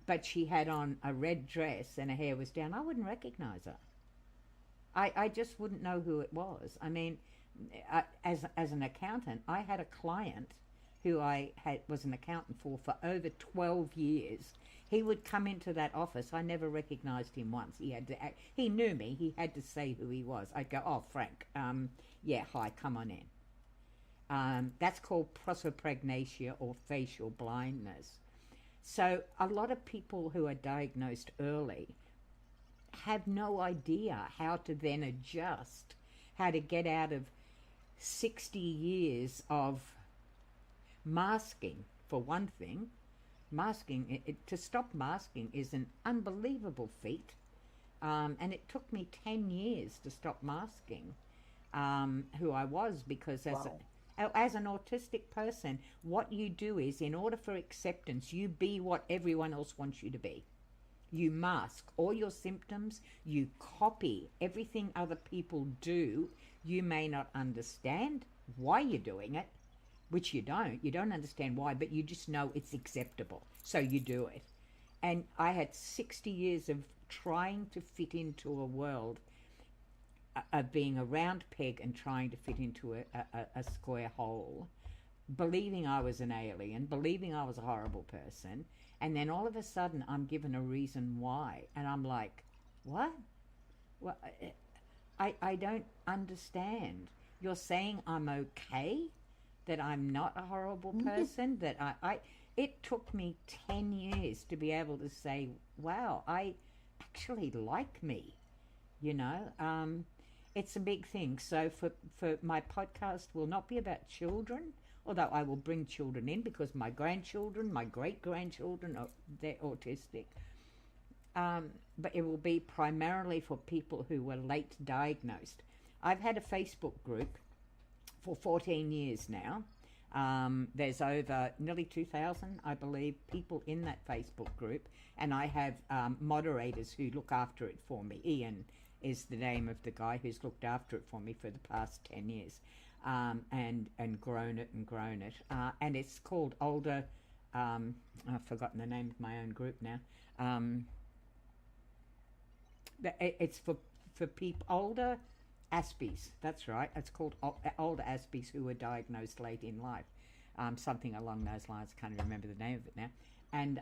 but she had on a red dress and her hair was down, I wouldn't recognize her. I just wouldn't know who it was. I mean, as an accountant, I had a client who was an accountant for over 12 years. He would come into that office. I never recognized him once. He knew me. He had to say who he was. I'd go, oh, Frank, yeah, hi, come on in. That's called prosopagnosia or facial blindness. So a lot of people who are diagnosed early have no idea how to then adjust, how to get out of 60 years of masking, for one thing. Masking, to stop masking is an unbelievable feat. And it took me 10 years to stop masking who I was, because as an autistic person, what you do is, in order for acceptance, you be what everyone else wants you to be. You mask all your symptoms, you copy everything other people do. You may not understand why you're doing it, which you don't understand why, but you just know it's acceptable, so you do it. And I had 60 years of trying to fit into a world of being a round peg and trying to fit into a square hole, believing I was an alien, believing I was a horrible person, and then all of a sudden I'm given a reason why, and I'm like, what? Well, I don't understand. You're saying I'm okay? That I'm not a horrible person? That it took me 10 years to be able to say, wow, I actually like me, you know? It's a big thing. So for my podcast will not be about children, although I will bring children in because my grandchildren, my great-grandchildren, they're autistic. But it will be primarily for people who were late diagnosed. I've had a Facebook group for 14 years now. There's over nearly 2,000, I believe, people in that Facebook group, and I have moderators who look after it for me. Ian is the name of the guy who's looked after it for me for the past 10 years, and grown it. And it's called Older, I've forgotten the name of my own group now. It's for people older Aspies, that's right. It's called older Aspies who were diagnosed late in life. Something along those lines. I can't remember the name of it now. And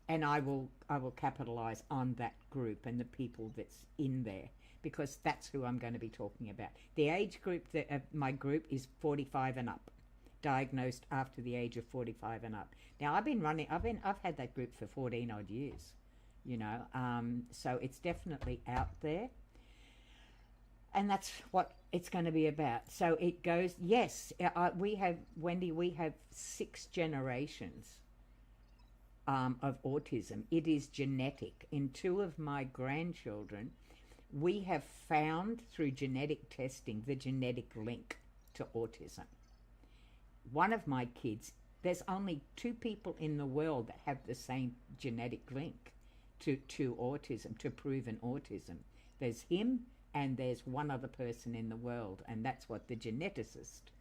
and I will capitalise on that group and the people that's in there, because that's who I'm going to be talking about. The age group that my group is 45 and up, diagnosed after the age of 45 and up. Now I've had that group for 14 odd years, you know, so it's definitely out there. And that's what it's going to be about. So it goes, yes, we have 6 generations of autism. It is genetic. In 2 of my grandchildren, we have found through genetic testing the genetic link to autism. One of my kids, there's only 2 people in the world that have the same genetic link to autism, to proven autism. There's him, and there's one other person in the world, and that's what the geneticist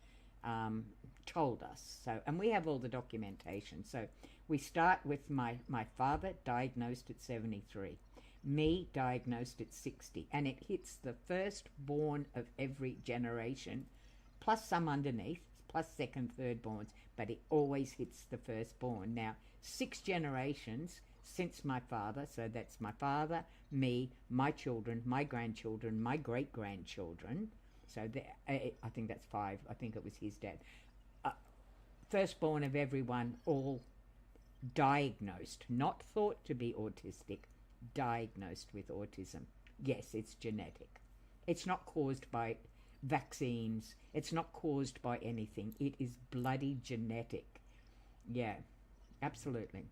told us. So, and we have all the documentation. So we start with my father, diagnosed at 73, me, diagnosed at 60, and it hits the firstborn of every generation, plus some underneath, plus second, third borns, but it always hits the firstborn. Now, 6 generations since my father, so that's my father, me, my children, my grandchildren, my great-grandchildren, so I think that's 5, I think it was his dad. Firstborn of everyone, all diagnosed, not thought to be autistic, diagnosed with autism. Yes, it's genetic. It's not caused by vaccines. It's not caused by anything. It is bloody genetic. Yeah, absolutely.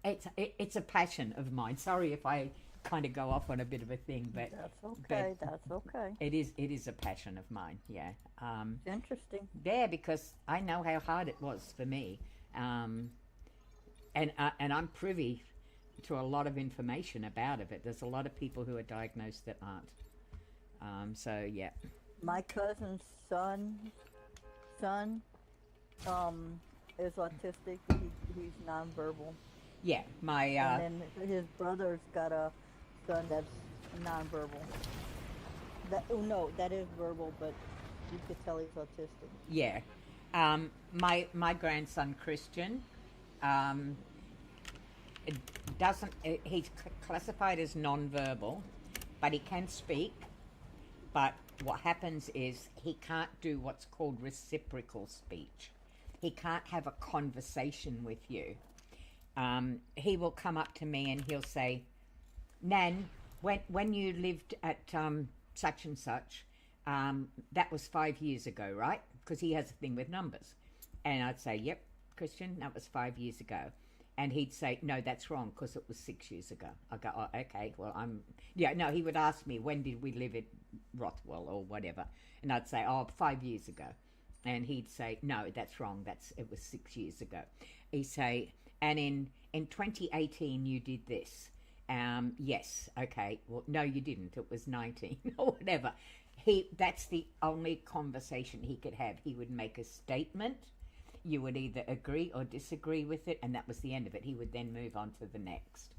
It's a passion of mine. Sorry if I kind of go off on a bit of a thing, but that's okay. That's okay. It is a passion of mine. Yeah. Interesting. Yeah, because I know how hard it was for me, and I'm privy to a lot of information about it. There's a lot of people who are diagnosed that aren't. So yeah. My cousin's son, is autistic. He's nonverbal. Yeah, my and then his brother's got a son that's nonverbal. That is verbal, but you could tell he's autistic. Yeah, my grandson Christian, he's classified as nonverbal, but he can speak. But what happens is he can't do what's called reciprocal speech. He can't have a conversation with you. He will come up to me and he'll say, Nan, when you lived at such and such, that was 5 years ago, right? Because he has a thing with numbers. And I'd say, yep, Christian, that was 5 years ago. And he'd say, no, that's wrong, because it was 6 years ago. I go, oh, okay, well, he would ask me, when did we live at Rothwell or whatever? And I'd say, 5 years ago. And he'd say, no, that's wrong, it was 6 years ago. He'd say, and in 2018 you did this. Yes, okay, well, no, you didn't, it was 19 or whatever. That's the only conversation he could have. He would make a statement. You would either agree or disagree with it, and that was the end of it. He would then move on to the next.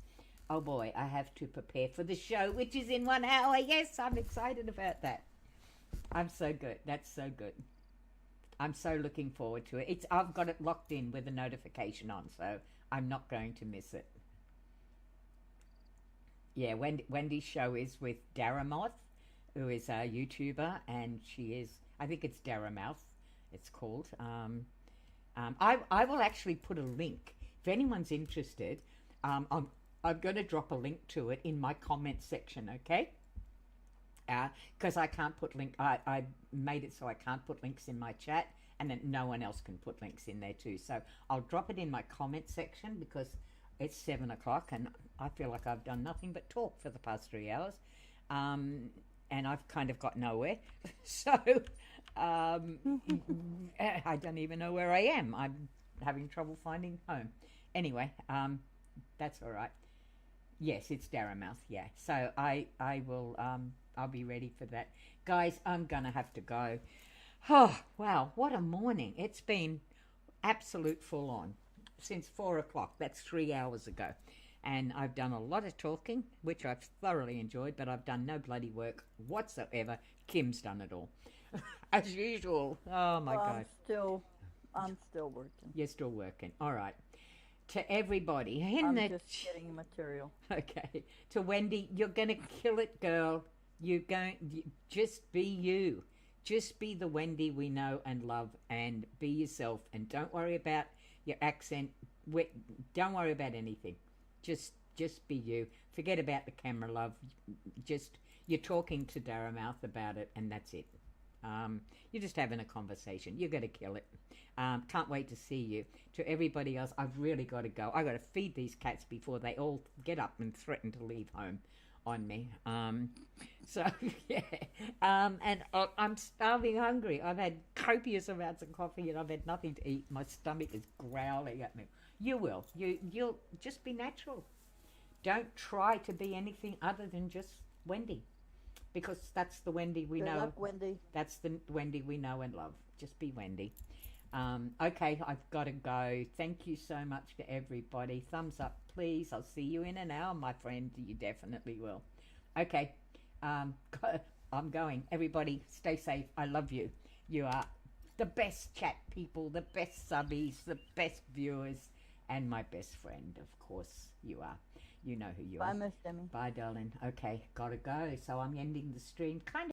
Oh boy, I have to prepare for the show, which is in 1 hour. Yes, I'm excited about that. I'm so good. That's so good. I'm so looking forward to it. I've got it locked in with a notification on, so I'm not going to miss it. Yeah, Wendy's show is with Daramoth, who is a YouTuber, and she is, I think it's Daramouth, it's called. I will actually put a link. If anyone's interested, I'm going to drop a link to it in my comment section, okay? Because I can't put I made it so I can't put links in my chat, and then no one else can put links in there too. So I'll drop it in my comment section, because it's 7 o'clock and I feel like I've done nothing but talk for the past 3 hours. And I've kind of got nowhere. So I don't even know where I am. I'm having trouble finding home. Anyway, that's all right. Yes, it's Daramouth, yeah. So I will, I'll be ready for that. Guys, I'm going to have to go. Oh, wow, what a morning. It's been absolute full on since 4 o'clock. That's 3 hours ago. And I've done a lot of talking, which I've thoroughly enjoyed, but I've done no bloody work whatsoever. Kim's done it all. As usual. Oh, my God. I'm still working. You're still working. All right. To everybody. I'm just getting material. Okay. To Wendy, you're going to kill it, girl. Just be you. Just be the Wendy we know and love, and be yourself. And don't worry about your accent. Don't worry about anything. Just be you. Forget about the camera, love. You're talking to Daramouth about it, and that's it. You're just having a conversation. You're going to kill it. Can't wait to see you. To everybody else, I've really got to go. I've got to feed these cats before they all get up and threaten to leave home on me. So, yeah. And I'm starving hungry. I've had copious amounts of coffee and I've had nothing to eat. My stomach is growling at me. You will. You'll just be natural. Don't try to be anything other than just Wendy. Because that's the Wendy we know. Luck, Wendy. That's the Wendy we know and love. Just be Wendy. Okay, I've got to go. Thank you so much to everybody. Thumbs up, please. I'll see you in an hour, my friend. You definitely will. Okay, I'm going. Everybody, stay safe. I love you. You are the best chat people, the best subbies, the best viewers, and my best friend, of course, you are. You know who you are. Bye, Miss Demi. Bye, darling. Okay, gotta go. So I'm ending the stream kind of